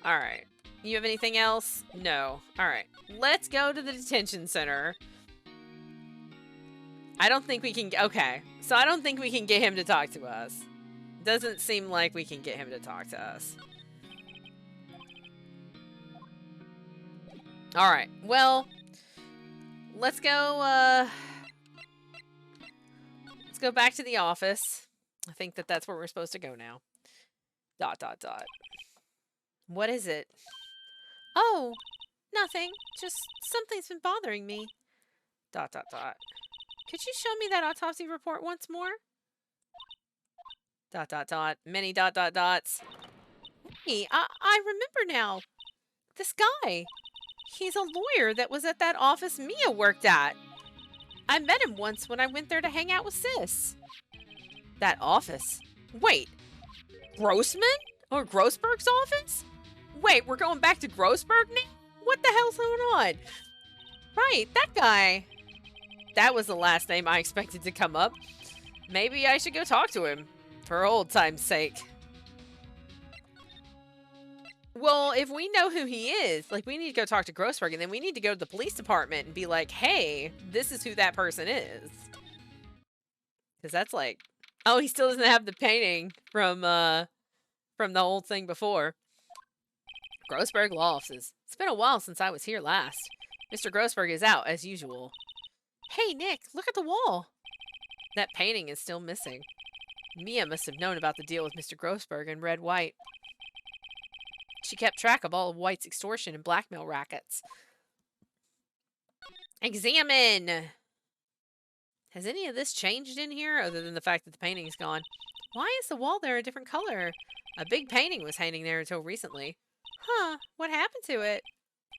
Alright. You have anything else? No. Alright. Let's go to the detention center. I don't think we can... Okay. So I don't think we can get him to talk to us. Doesn't seem like we can get him to talk to us. Alright. Well, let's go, let's go back to the office. I think that that's where we're supposed to go now. ... What is it? Oh, nothing. Just something's been bothering me. ... Could you show me that autopsy report once more? ... Many ... Hey, I remember now. This guy. He's a lawyer that was at that office Mia worked at. I met him once when I went there to hang out with Sis. That office? Wait. Grossman? Or Grossberg's office? Wait, we're going back to Grossberg now? What the hell's going on? Right, that guy. That was the last name I expected to come up. Maybe I should go talk to him. For old time's sake. Well, if we know who he is, like, we need to go talk to Grossberg, and then we need to go to the police department and be like, hey, this is who that person is. Because that's like... Oh, he still doesn't have the painting from the old thing before. Grossberg Law Offices. It's been a while since I was here last. Mr. Grossberg is out, as usual. Hey, Nick, look at the wall. That painting is still missing. Mia must have known about the deal with Mr. Grossberg and read White. She kept track of all of White's extortion and blackmail rackets. Examine! Has any of this changed in here, other than the fact that the painting's gone? Why is the wall there a different color? A big painting was hanging there until recently. Huh, what happened to it?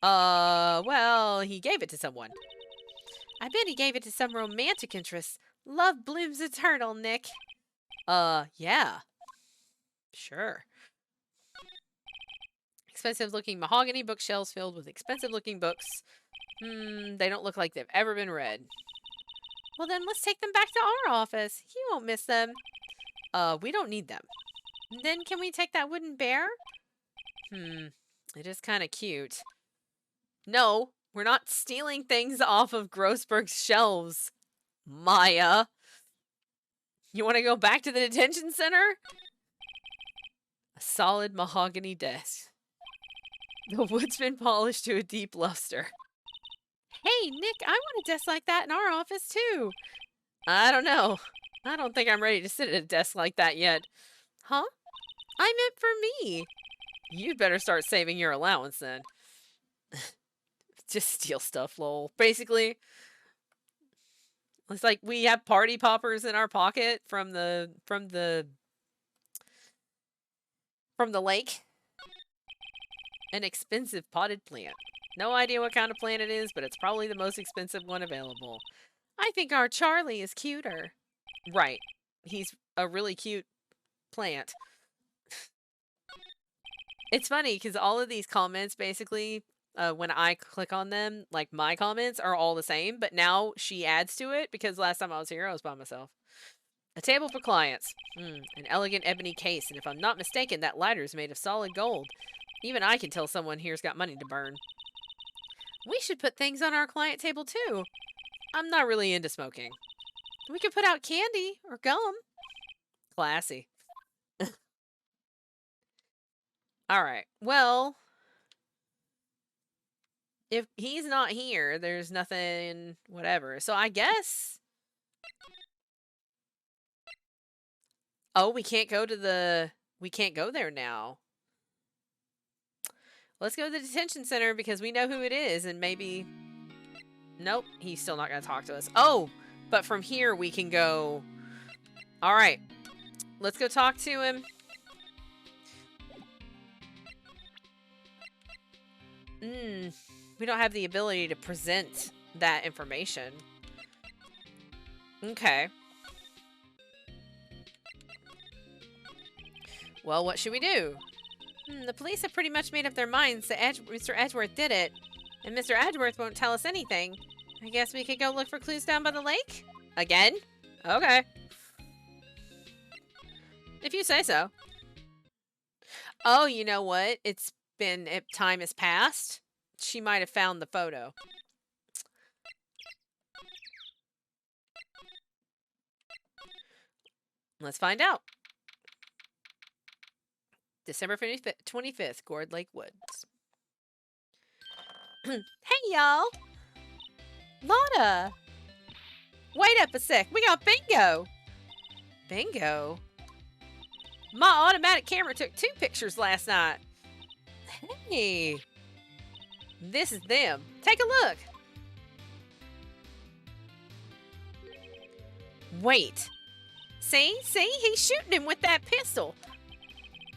Well, he gave it to someone. I bet he gave it to some romantic interest. Love blooms eternal, Nick. Yeah. Sure. Expensive-looking mahogany bookshelves filled with expensive-looking books. They don't look like they've ever been read. Well, then let's take them back to our office. He won't miss them. We don't need them. Then can we take that wooden bear? It is kind of cute. No, we're not stealing things off of Grossberg's shelves, Maya. You want to go back to the detention center? A solid mahogany desk. The wood's been polished to a deep luster. Hey, Nick, I want a desk like that in our office, too. I don't know. I don't think I'm ready to sit at a desk like that yet. Huh? I meant for me. You'd better start saving your allowance, then. Just steal stuff, lol. Basically, it's like we have party poppers in our pocket from the lake. An expensive potted plant. No idea what kind of plant it is, but it's probably the most expensive one available. I think our Charlie is cuter. Right. He's a really cute plant. It's funny because all of these comments basically, when I click on them, like my comments are all the same, but now she adds to it because last time I was here, I was by myself. A table for clients. An elegant ebony case, and if I'm not mistaken, that lighter is made of solid gold. Even I can tell someone here's got money to burn. We should put things on our client table, too. I'm not really into smoking. We could put out candy or gum. Classy. Alright, well, if he's not here, there's nothing, whatever. So I guess... Oh, we can't go to the... We can't go there now. Let's go to the detention center because we know who it is and maybe... Nope, he's still not going to talk to us. Oh, but from here we can go... Alright, let's go talk to him. We don't have the ability to present that information. Okay. Well, what should we do? The police have pretty much made up their minds that Mr. Edgeworth did it. And Mr. Edgeworth won't tell us anything. I guess we could go look for clues down by the lake? Again? Okay. If you say so. Oh, you know what? It's been... Time has passed. She might have found the photo. Let's find out. December 25th, Gourd Lake Woods. Hey, y'all. Lotta. Wait up a sec. We got bingo. Bingo? My automatic camera took 2 pictures last night. Hey. This is them. Take a look. Wait. See? He's shooting him with that pistol.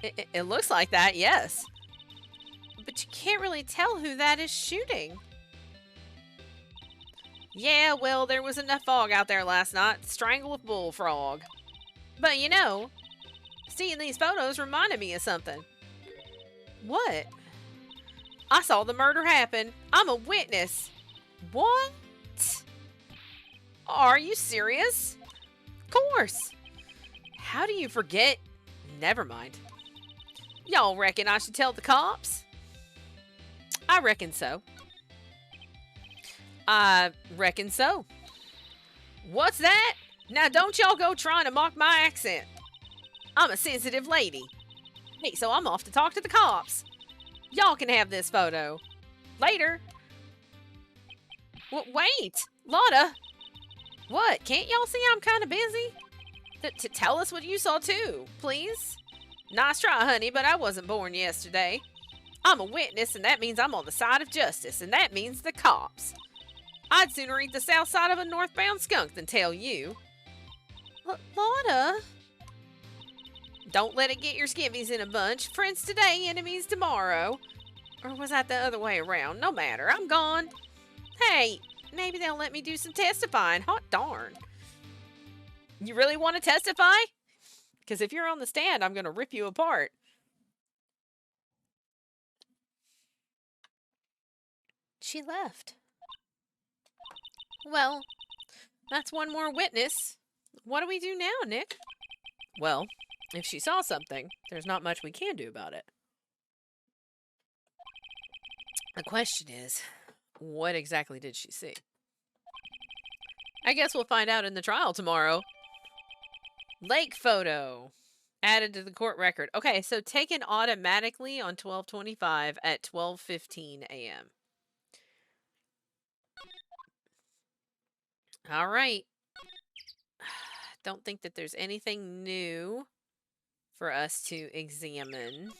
It looks like that, yes. But you can't really tell who that is shooting. Yeah, well, there was enough fog out there last night to strangle a bullfrog. But you know, seeing these photos reminded me of something. What? I saw the murder happen. I'm a witness. What? Are you serious? Of course. How do you forget? Never mind. Y'all reckon I should tell the cops? I reckon so. I reckon so. What's that? Now don't y'all go trying to mock my accent. I'm a sensitive lady. Hey, so I'm off to talk to the cops. Y'all can have this photo. Later. Wait, Lotta. What? Can't y'all see I'm kind of busy? To tell us what you saw too, please. Nice try, honey, but I wasn't born yesterday. I'm a witness, and that means I'm on the side of justice, and that means the cops. I'd sooner eat the south side of a northbound skunk than tell you. Lotta. Don't let it get your skivvies in a bunch. Friends today, enemies tomorrow. Or was that the other way around? No matter. I'm gone. Hey, maybe they'll let me do some testifying. Hot darn. You really want to testify? Because if you're on the stand, I'm going to rip you apart. She left. Well, that's one more witness. What do we do now, Nick? Well, if she saw something, there's not much we can do about it. The question is, what exactly did she see? I guess we'll find out in the trial tomorrow. Lake photo. Added to the court record. Okay, so taken automatically on 12/25 at 12:15 a.m. All right. Don't think that there's anything new for us to examine.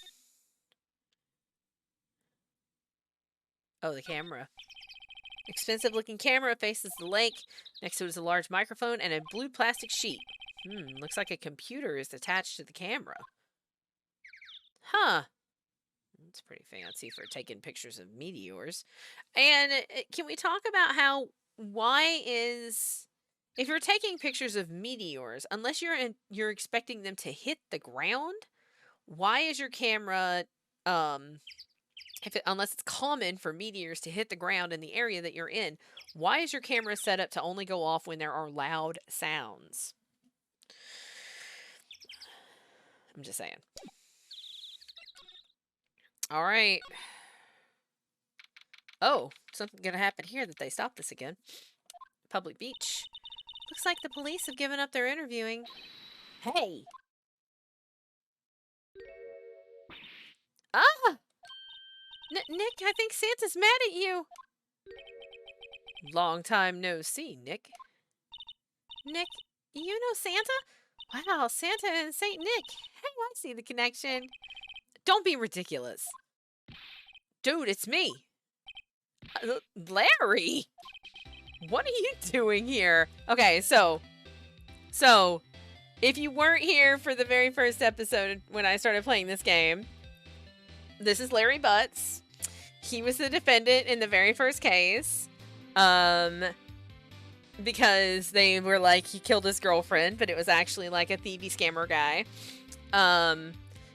Oh, the camera. Expensive looking camera faces the lake. Next to it is a large microphone and a blue plastic sheet. Looks like a computer is attached to the camera. Huh. It's pretty fancy for taking pictures of meteors. And can we talk about if you're taking pictures of meteors, unless you're expecting them to hit the ground, why is your camera, unless it's common for meteors to hit the ground in the area that you're in, why is your camera set up to only go off when there are loud sounds? I'm just saying. All right. Oh, something gonna happen here that they stop this again. Public beach. Looks like the police have given up their interviewing. Hey! Ah! Nick, I think Santa's mad at you. Long time no see, Nick. Nick, you know Santa? Wow, Santa and Saint Nick. Hey, I see the connection. Don't be ridiculous. Dude, it's me. Larry! What are you doing here? Okay, so, if you weren't here for the very first episode when I started playing this game, this is Larry Butts. He was the defendant in the very first case. Because they were like, he killed his girlfriend, but it was actually like a thievy scammer guy.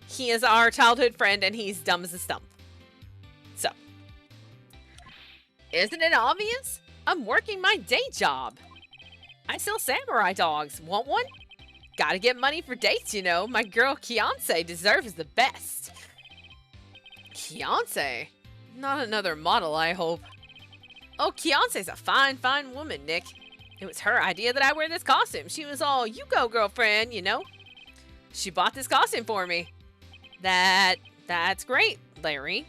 He is our childhood friend, and he's dumb as a stump. So, isn't it obvious? I'm working my day job. I sell samurai dogs. Want one? Gotta get money for dates, you know. My girl Kianse deserves the best. Kianse? Not another model, I hope. Oh, Kianse's a fine, fine woman, Nick. It was her idea that I wear this costume. She was all, you go, girlfriend, you know. She bought this costume for me. That's great, Larry.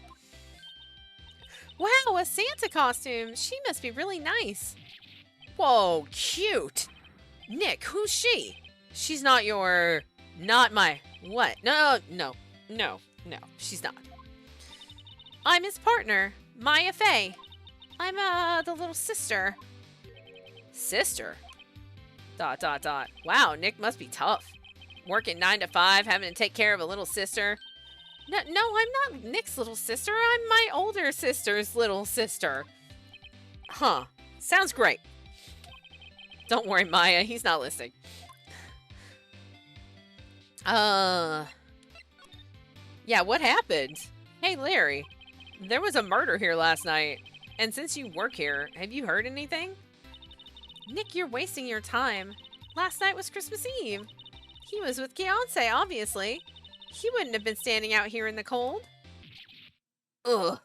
Wow, a Santa costume. She must be really nice. Whoa, cute. Nick, who's she? She's not my, what? No, she's not. I'm his partner, Maya Faye. I'm, the little sister. Sister? ... Wow, Nick must be tough. Working 9 to 5, having to take care of a little sister. No, I'm not Nick's little sister. I'm my older sister's little sister. Huh. Sounds great. Don't worry, Maya. He's not listening. Yeah, what happened? Hey, Larry. There was a murder here last night. And since you work here, have you heard anything? Nick, you're wasting your time. Last night was Christmas Eve. He was with Kianse, obviously. He wouldn't have been standing out here in the cold. Ugh.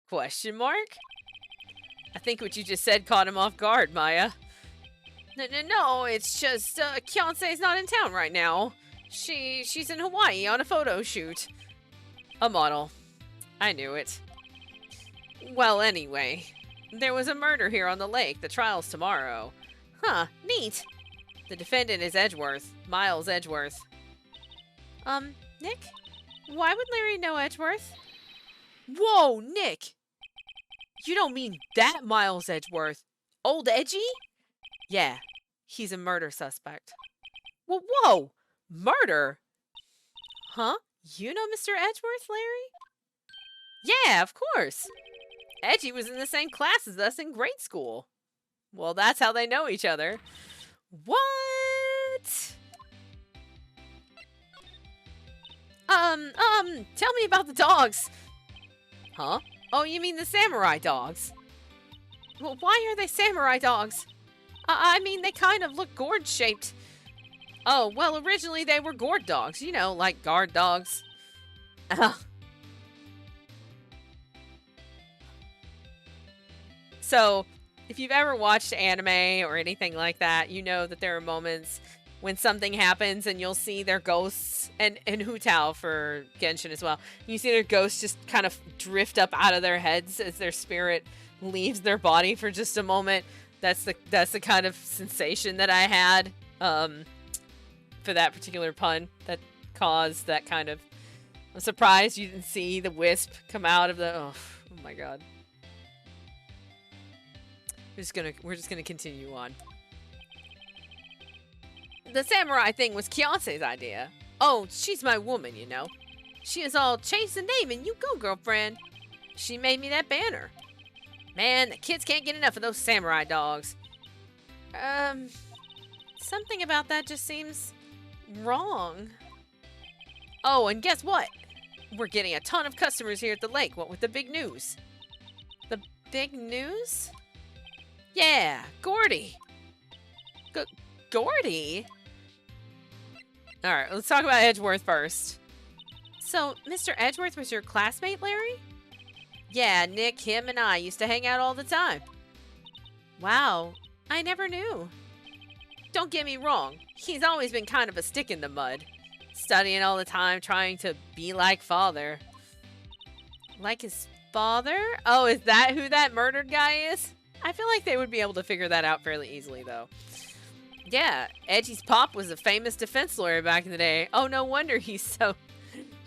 Question mark? I think what you just said caught him off guard, Maya. No, it's just, Kianse's not in town right now. She's in Hawaii on a photo shoot. A model. I knew it. Well, anyway, there was a murder here on the lake. The trial's tomorrow. Huh, neat. The defendant is Edgeworth. Miles Edgeworth. Nick? Why would Larry know Edgeworth? Whoa, Nick! You don't mean that Miles Edgeworth. Old Edgy? Yeah, he's a murder suspect. Well, whoa! Murder? Huh? You know Mr. Edgeworth, Larry? Yeah, of course. Edgy was in the same class as us in grade school. Well, that's how they know each other. What? Tell me about the dogs. Huh? Oh, you mean the samurai dogs? Well, why are they samurai dogs? I mean, they kind of look gourd-shaped. Oh, well, originally they were gourd dogs. You know, like guard dogs. So, if you've ever watched anime or anything like that, you know that there are moments when something happens and you'll see their ghosts, and Hu Tao for Genshin as well. You see their ghosts just kind of drift up out of their heads as their spirit leaves their body for just a moment. That's the kind of sensation that I had for that particular pun that caused that kind of... I'm surprised you didn't see the wisp come out of the... Oh my god. We're just gonna continue on. The samurai thing was Kianse's idea. Oh, she's my woman, you know. She is all chase the name and you go, girlfriend. She made me that banner. Man, the kids can't get enough of those samurai dogs. Something about that just seems wrong. Oh, and guess what? We're getting a ton of customers here at the lake, what with the big news. The big news? Yeah, Gordy. Gordy? Alright, let's talk about Edgeworth first. So, Mr. Edgeworth was your classmate, Larry? Yeah, Nick, him, and I used to hang out all the time. Wow, I never knew. Don't get me wrong, he's always been kind of a stick in the mud. Studying all the time, trying to be like father. Like his father? Oh, is that who that murdered guy is? I feel like they would be able to figure that out fairly easily, though. Yeah, Edgy's pop was a famous defense lawyer back in the day. Oh, no wonder he's so...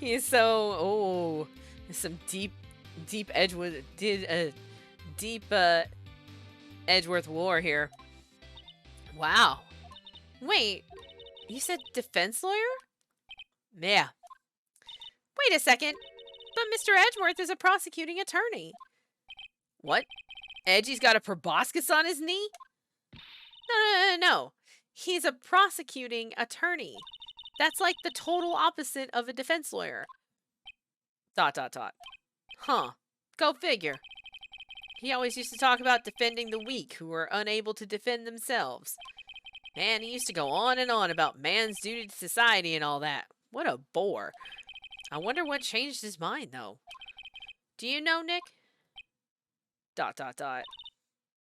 Oh, some deep Edgeworth... Edgeworth lore here. Wow. Wait, you said defense lawyer? Yeah. Wait a second. But Mr. Edgeworth is a prosecuting attorney. What? Edgy's got a proboscis on his knee? No. He's a prosecuting attorney. That's like the total opposite of a defense lawyer. ... Huh. Go figure. He always used to talk about defending the weak who were unable to defend themselves. Man, he used to go on and on about man's duty to society and all that. What a bore. I wonder what changed his mind, though. Do you know, Nick? ...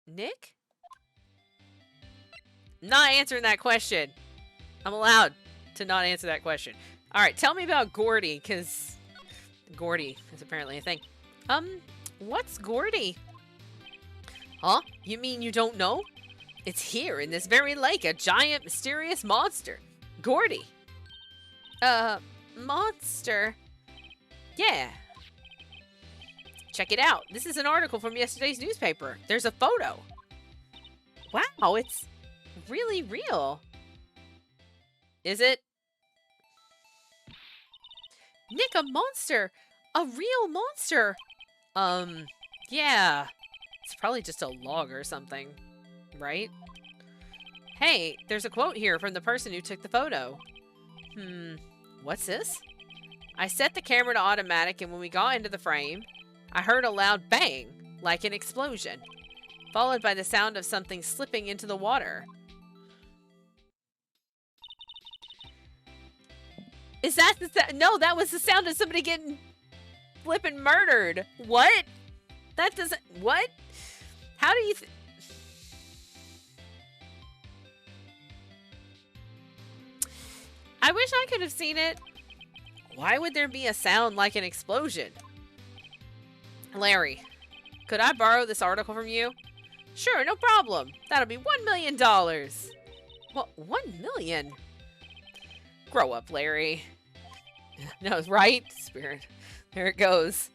Nick? Not answering that question. I'm allowed to not answer that question. Alright, tell me about Gordy, because Gordy is apparently a thing. What's Gordy? Huh? You mean you don't know? It's here in this very lake, a giant, mysterious monster. Gordy. Monster? Yeah. Check it out. This is an article from yesterday's newspaper. There's a photo. Wow, it's really real. Is it? Nick, a monster. A real monster. Yeah. It's probably just a log or something, right? Hey, there's a quote here from the person who took the photo. What's this? I set the camera to automatic, and when we got into the frame, I heard a loud bang, like an explosion, followed by the sound of something slipping into the water. Is that the no, that was the sound of somebody getting flipping murdered. What? That doesn't... What? How do you... I wish I could have seen it. Why would there be a sound like an explosion? Larry, could I borrow this article from you? Sure, no problem. That'll be $1 million. What? 1 million? Grow up, Larry. No, right? Spirit. There it goes.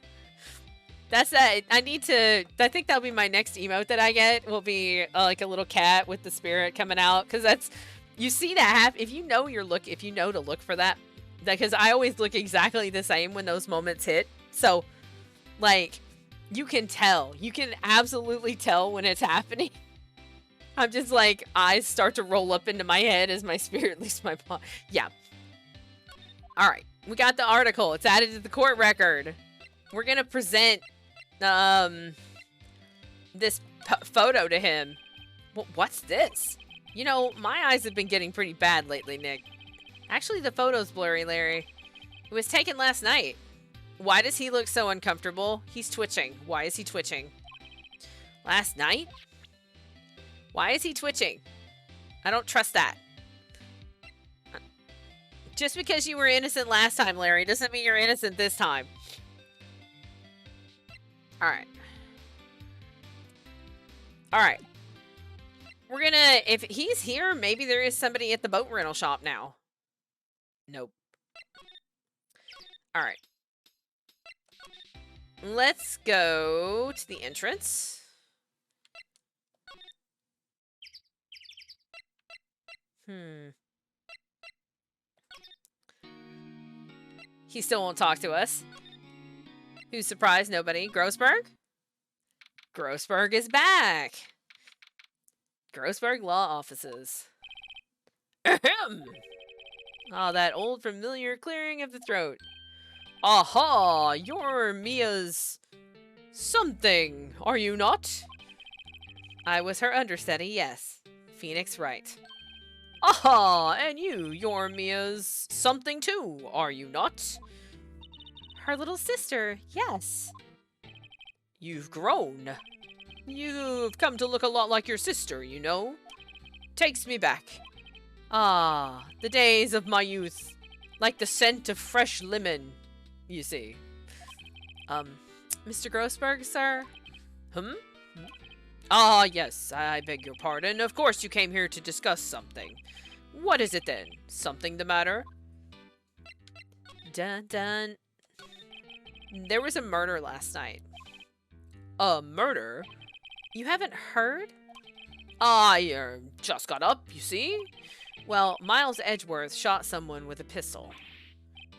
That's that. I think that'll be my next emote that I get. Will be like a little cat with the spirit coming out. Because that's... You see that happen. If you know to look for that. Because I always look exactly the same when those moments hit. So, like, you can tell. You can absolutely tell when it's happening. I'm just like, eyes start to roll up into my head as my spirit leaves my body. Yeah. Alright. We got the article. It's added to the court record. We're going to present this photo to him. What's this? You know, my eyes have been getting pretty bad lately, Nick. Actually, the photo's blurry, Larry. It was taken last night. Why does he look so uncomfortable? He's twitching. Why is he twitching? Last night? Why is he twitching? I don't trust that. Just because you were innocent last time, Larry, doesn't mean you're innocent this time. Alright. Alright. We're gonna... If he's here, maybe there is somebody at the boat rental shop now. Nope. Alright. Let's go to the entrance. He still won't talk to us. Who's surprised? Nobody. Grossberg? Grossberg is back. Grossberg Law Offices. Ahem. Ah, that old familiar clearing of the throat. Aha! You're Mia's... something, are you not? I was her understudy, yes. Phoenix Wright. Aha, and you're Mia's something too, are you not? Her little sister, yes. You've grown. You've come to look a lot like your sister, you know? Takes me back. Ah, the days of my youth. Like the scent of fresh lemon, you see. Mr. Grossberg, sir? Ah, yes, I beg your pardon. Of course you came here to discuss something. What is it then? Something the matter? Dun dun. There was a murder last night. A murder? You haven't heard? I just got up, you see? Well, Miles Edgeworth shot someone with a pistol.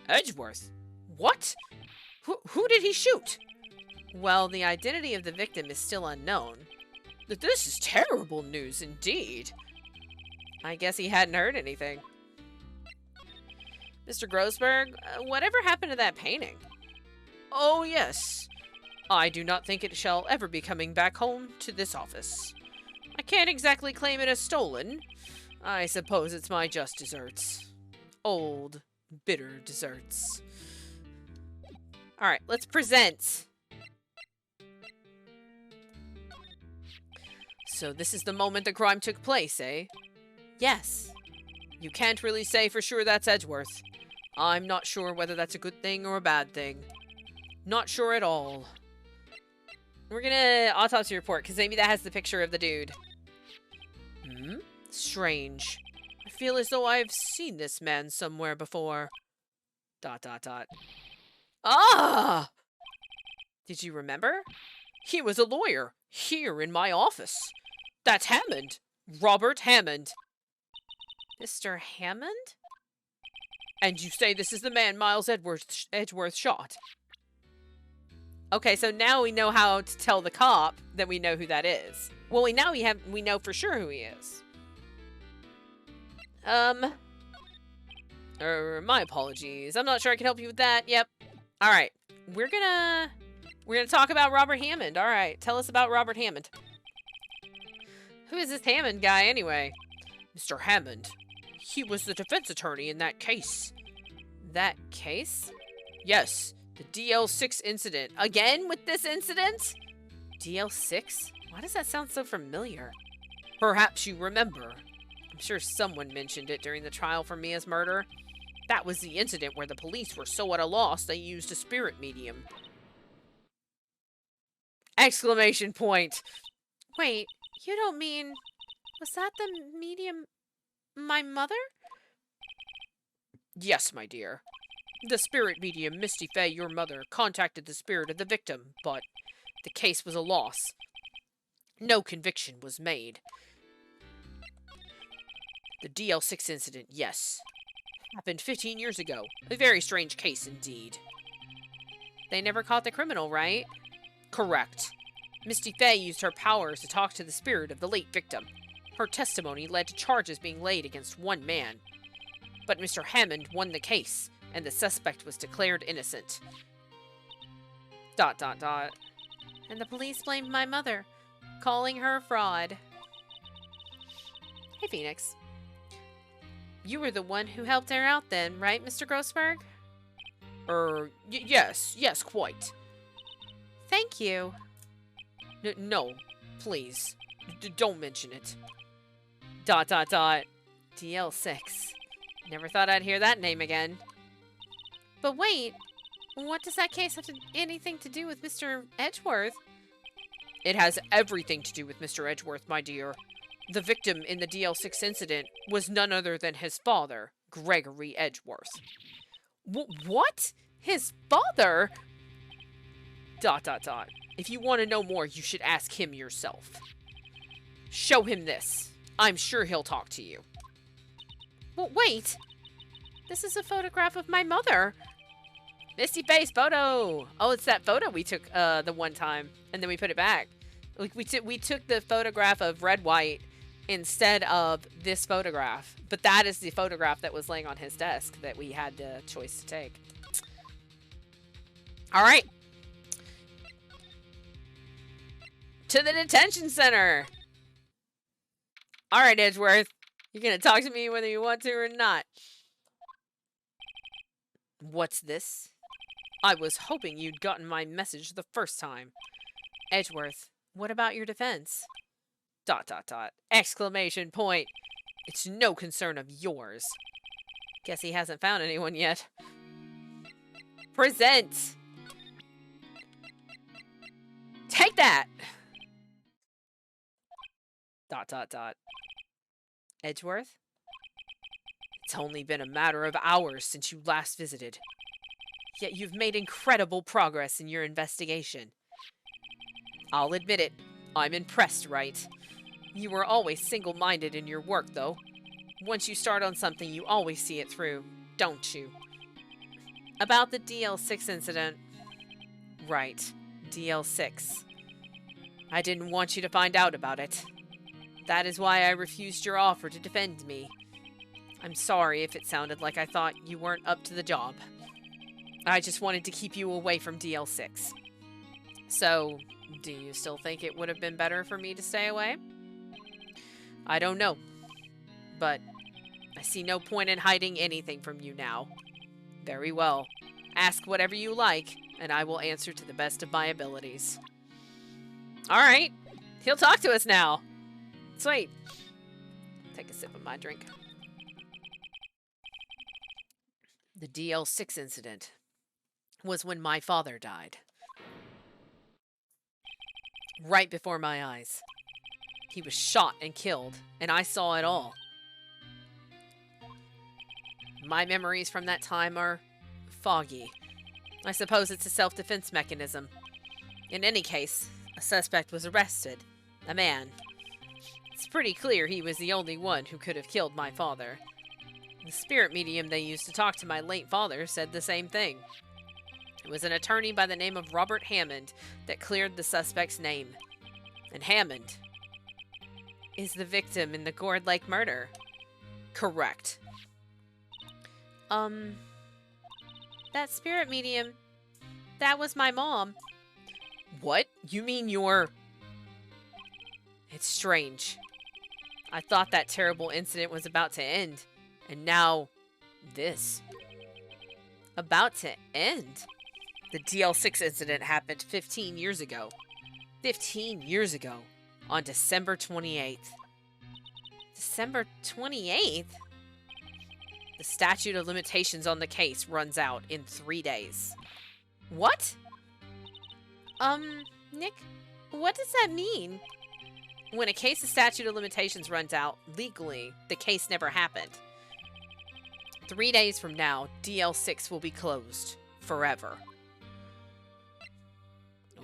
Edgeworth? What? Who did he shoot? Well, the identity of the victim is still unknown. This is terrible news indeed. I guess he hadn't heard anything. Mr. Grossberg, whatever happened to that painting? Oh, yes. I do not think it shall ever be coming back home to this office. I can't exactly claim it as stolen. I suppose it's my just desserts. Old, bitter desserts. Alright, let's present. So this is the moment the crime took place, eh? Yes. You can't really say for sure that's Edgeworth. I'm not sure whether that's a good thing or a bad thing. Not sure at all. We're gonna autopsy report, because maybe that has the picture of the dude. Strange. I feel as though I've seen this man somewhere before. ... Ah! Did you remember? He was a lawyer, here in my office. That's Hammond. Robert Hammond. Mr. Hammond? And you say this is the man Miles Edgeworth shot? Okay, so now we know how to tell the cop that we know who that is. Well, we know for sure who he is. My apologies. I'm not sure I can help you with that. Yep. All right. We're gonna talk about Robert Hammond. All right. Tell us about Robert Hammond. Who is this Hammond guy anyway? Mr. Hammond. He was the defense attorney in that case. That case? Yes. The DL6 incident. Again with this incident? DL6? Why does that sound so familiar? Perhaps you remember. I'm sure someone mentioned it during the trial for Mia's murder. That was the incident where the police were so at a loss they used a spirit medium. Exclamation point. Wait, you don't mean... Was that the medium... my mother? Yes, my dear. The spirit medium, Misty Fey, your mother, contacted the spirit of the victim, but the case was a loss. No conviction was made. The DL6 incident, yes. Happened 15 years ago. A very strange case indeed. They never caught the criminal, right? Correct. Misty Fey used her powers to talk to the spirit of the late victim. Her testimony led to charges being laid against one man. But Mr. Hammond won the case, and the suspect was declared innocent. ... And the police blamed my mother, calling her a fraud. Hey, Phoenix. You were the one who helped her out then, right, Mr. Grossberg? Yes, quite. Thank you. No, please. Don't mention it. ... DL6. Never thought I'd hear that name again. But wait, what does that case have anything to do with Mr. Edgeworth? It has everything to do with Mr. Edgeworth, my dear. The victim in the DL6 incident was none other than his father, Gregory Edgeworth. What? His father? ... If you want to know more, you should ask him yourself. Show him this. I'm sure he'll talk to you. Well, wait. This is a photograph of my mother. Misty Face photo. Oh, it's that photo we took the one time, and then we put it back. We took the photograph of Red White instead of this photograph. But that is the photograph that was laying on his desk that we had the choice to take. All right. To the detention center. All right, Edgeworth. You're gonna talk to me whether you want to or not. What's this? I was hoping you'd gotten my message the first time. Edgeworth, what about your defense? ... Exclamation point. It's no concern of yours. Guess he hasn't found anyone yet. Present! Take that! ... Edgeworth? It's only been a matter of hours since you last visited. Yet you've made incredible progress in your investigation. I'll admit it, I'm impressed, Wright. You were always single-minded in your work, though. Once you start on something, you always see it through, don't you? About the DL6 incident. Right, DL6. I didn't want you to find out about it. That is why I refused your offer to defend me. I'm sorry if it sounded like I thought you weren't up to the job. I just wanted to keep you away from DL6. So, do you still think it would have been better for me to stay away? I don't know. But I see no point in hiding anything from you now. Very well. Ask whatever you like, and I will answer to the best of my abilities. Alright. He'll talk to us now. Sweet. Take a sip of my drink. The DL6 incident was when my father died. Right before my eyes. He was shot and killed, and I saw it all. My memories from that time are foggy. I suppose it's a self-defense mechanism. In any case, a suspect was arrested. A man. It's pretty clear he was the only one who could have killed my father. The spirit medium they used to talk to my late father said the same thing. It was an attorney by the name of Robert Hammond that cleared the suspect's name. And Hammond is the victim in the Gourd Lake murder. Correct. That spirit medium, that was my mom. What? You mean your... It's strange. I thought that terrible incident was about to end. And now, this. About to end? The DL6 incident happened 15 years ago. 15 years ago. On December 28th. December 28th? The statute of limitations on the case runs out in 3 days. What? Nick, what does that mean? When a case's statute of limitations runs out, legally, the case never happened. 3 days from now, DL6 will be closed. Forever.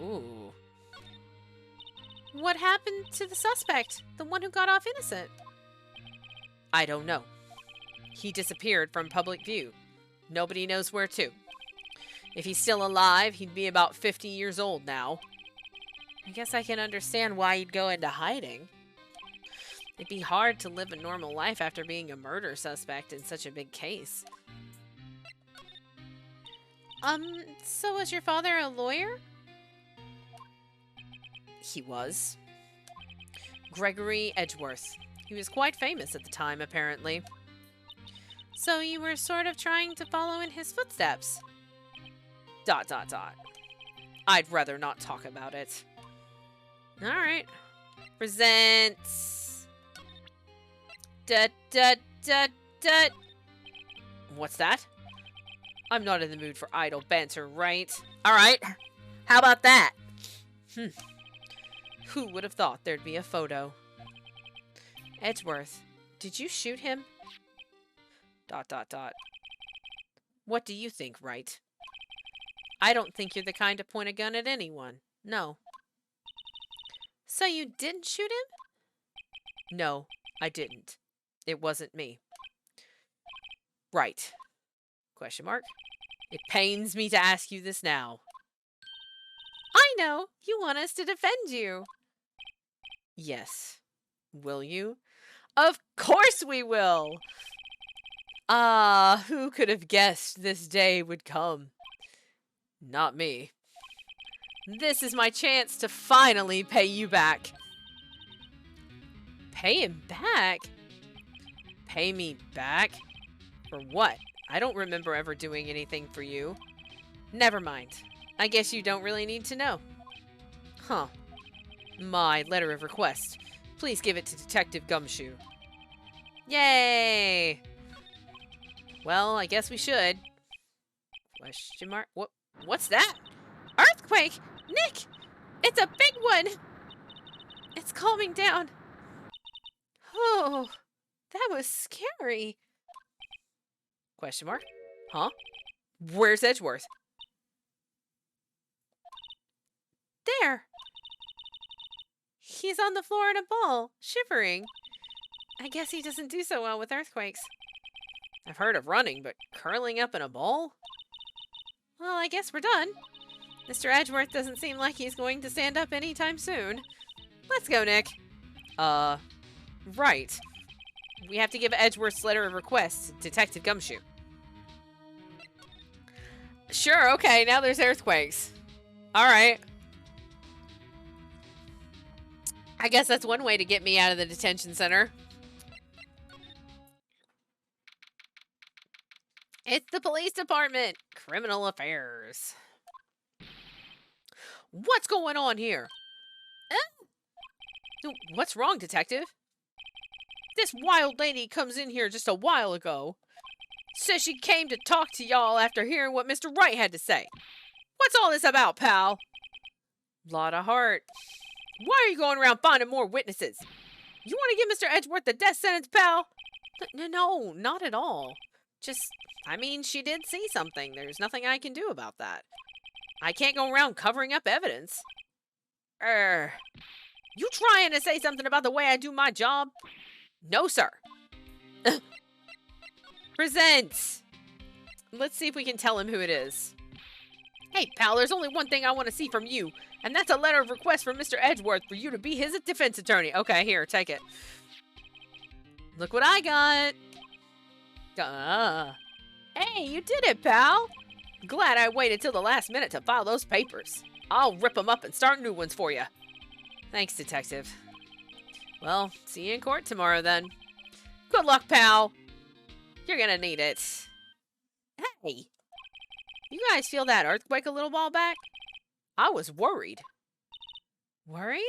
Ooh. What happened to the suspect? The one who got off innocent? I don't know. He disappeared from public view. Nobody knows where to. If he's still alive, he'd be about 50 years old now. I guess I can understand why he'd go into hiding. It'd be hard to live a normal life after being a murder suspect in such a big case. So was your father a lawyer? He was. Gregory Edgeworth. He was quite famous at the time, apparently. So you were sort of trying to follow in his footsteps? ... I'd rather not talk about it. Alright. Present. ... What's that? I'm not in the mood for idle banter, right? Alright. How about that? Who would have thought there'd be a photo? Edgeworth, did you shoot him? ... What do you think, Wright? I don't think you're the kind to point a gun at anyone. No. So you didn't shoot him? No, I didn't. It wasn't me. Right. Question mark. It pains me to ask you this now. I know. You want us to defend you. Yes. Will you? Of course we will! Ah, who could have guessed this day would come? Not me. This is my chance to finally pay you back. Pay him back? Pay me back? For what? I don't remember ever doing anything for you. Never mind. I guess you don't really need to know. Huh. My letter of request. Please give it to Detective Gumshoe. Yay! Well, I guess we should. Question mark? What's that? Earthquake! Nick! It's a big one! It's calming down. Oh, that was scary. Question mark? Huh? Where's Edgeworth? There. He's on the floor in a ball, shivering. I guess he doesn't do so well with earthquakes. I've heard of running, but curling up in a ball? Well, I guess we're done. Mr. Edgeworth doesn't seem like he's going to stand up anytime soon. Let's go, Nick. Right. We have to give Edgeworth's letter of request to Detective Gumshoe. Sure, okay, now there's earthquakes. Alright. I guess that's one way to get me out of the detention center. It's the police department. Criminal affairs. What's going on here? What's wrong, detective? This wild lady comes in here just a while ago. Says she came to talk to y'all after hearing what Mr. Wright had to say. What's all this about, pal? Lot of heart. Why are you going around finding more witnesses? You want to give Mr. Edgeworth the death sentence, pal? No, not at all. Just, I mean, she did see something. There's nothing I can do about that. I can't go around covering up evidence. You trying to say something about the way I do my job? No, sir. Present. Let's see if we can tell him who it is. Hey, pal, there's only one thing I want to see from you, and that's a letter of request from Mr. Edgeworth for you to be his defense attorney. Okay, here, take it. Look what I got. Hey, you did it, pal. Glad I waited till the last minute to file those papers. I'll rip them up and start new ones for you. Thanks, detective. Well, see you in court tomorrow, then. Good luck, pal. You're gonna need it. Hey, you guys feel that earthquake a little while back? I was worried. Worried?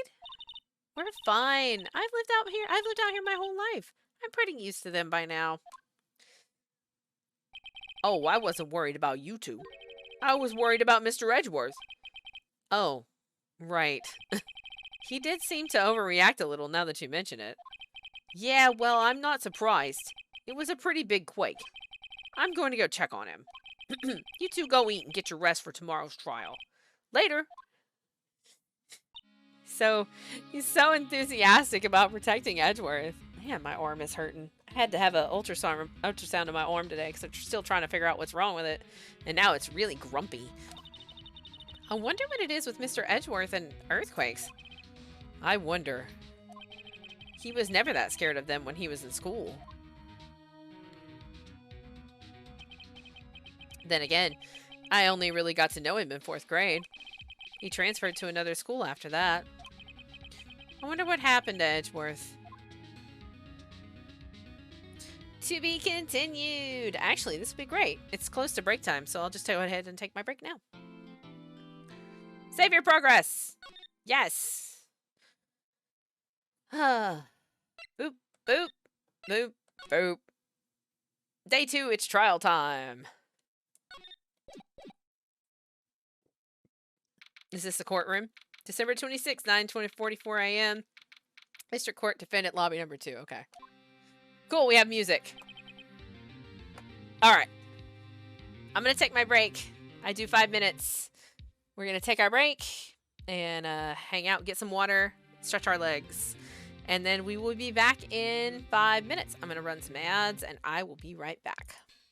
We're fine. I've lived out here my whole life. I'm pretty used to them by now. Oh, I wasn't worried about you two. I was worried about Mr. Edgeworth. Oh, right. He did seem to overreact a little now that you mention it. Yeah, well, I'm not surprised. It was a pretty big quake. I'm going to go check on him. You two go eat and get your rest for tomorrow's trial. Later. So, he's so enthusiastic about protecting Edgeworth. Man, my arm is hurting. I had to have an ultrasound of my arm today because I'm still trying to figure out what's wrong with it. And now it's really grumpy. I wonder what it is with Mr. Edgeworth and earthquakes. I wonder. He was never that scared of them when he was in school. Then again, I only really got to know him in 4th grade. He transferred to another school after that. I wonder what happened to Edgeworth. To be continued. Actually, this would be great. It's close to break time, so I'll just go ahead and take my break now. Save your progress. Yes. Boop, boop, boop, boop. Day 2, it's trial time. Is this the courtroom? December 26th, 9:44 a.m. District Court Defendant Lobby number 2. Okay. Cool, we have music. Alright. I'm going to take my break. I do 5 minutes. We're going to take our break and hang out, get some water, stretch our legs. And then we will be back in 5 minutes. I'm going to run some ads and I will be right back.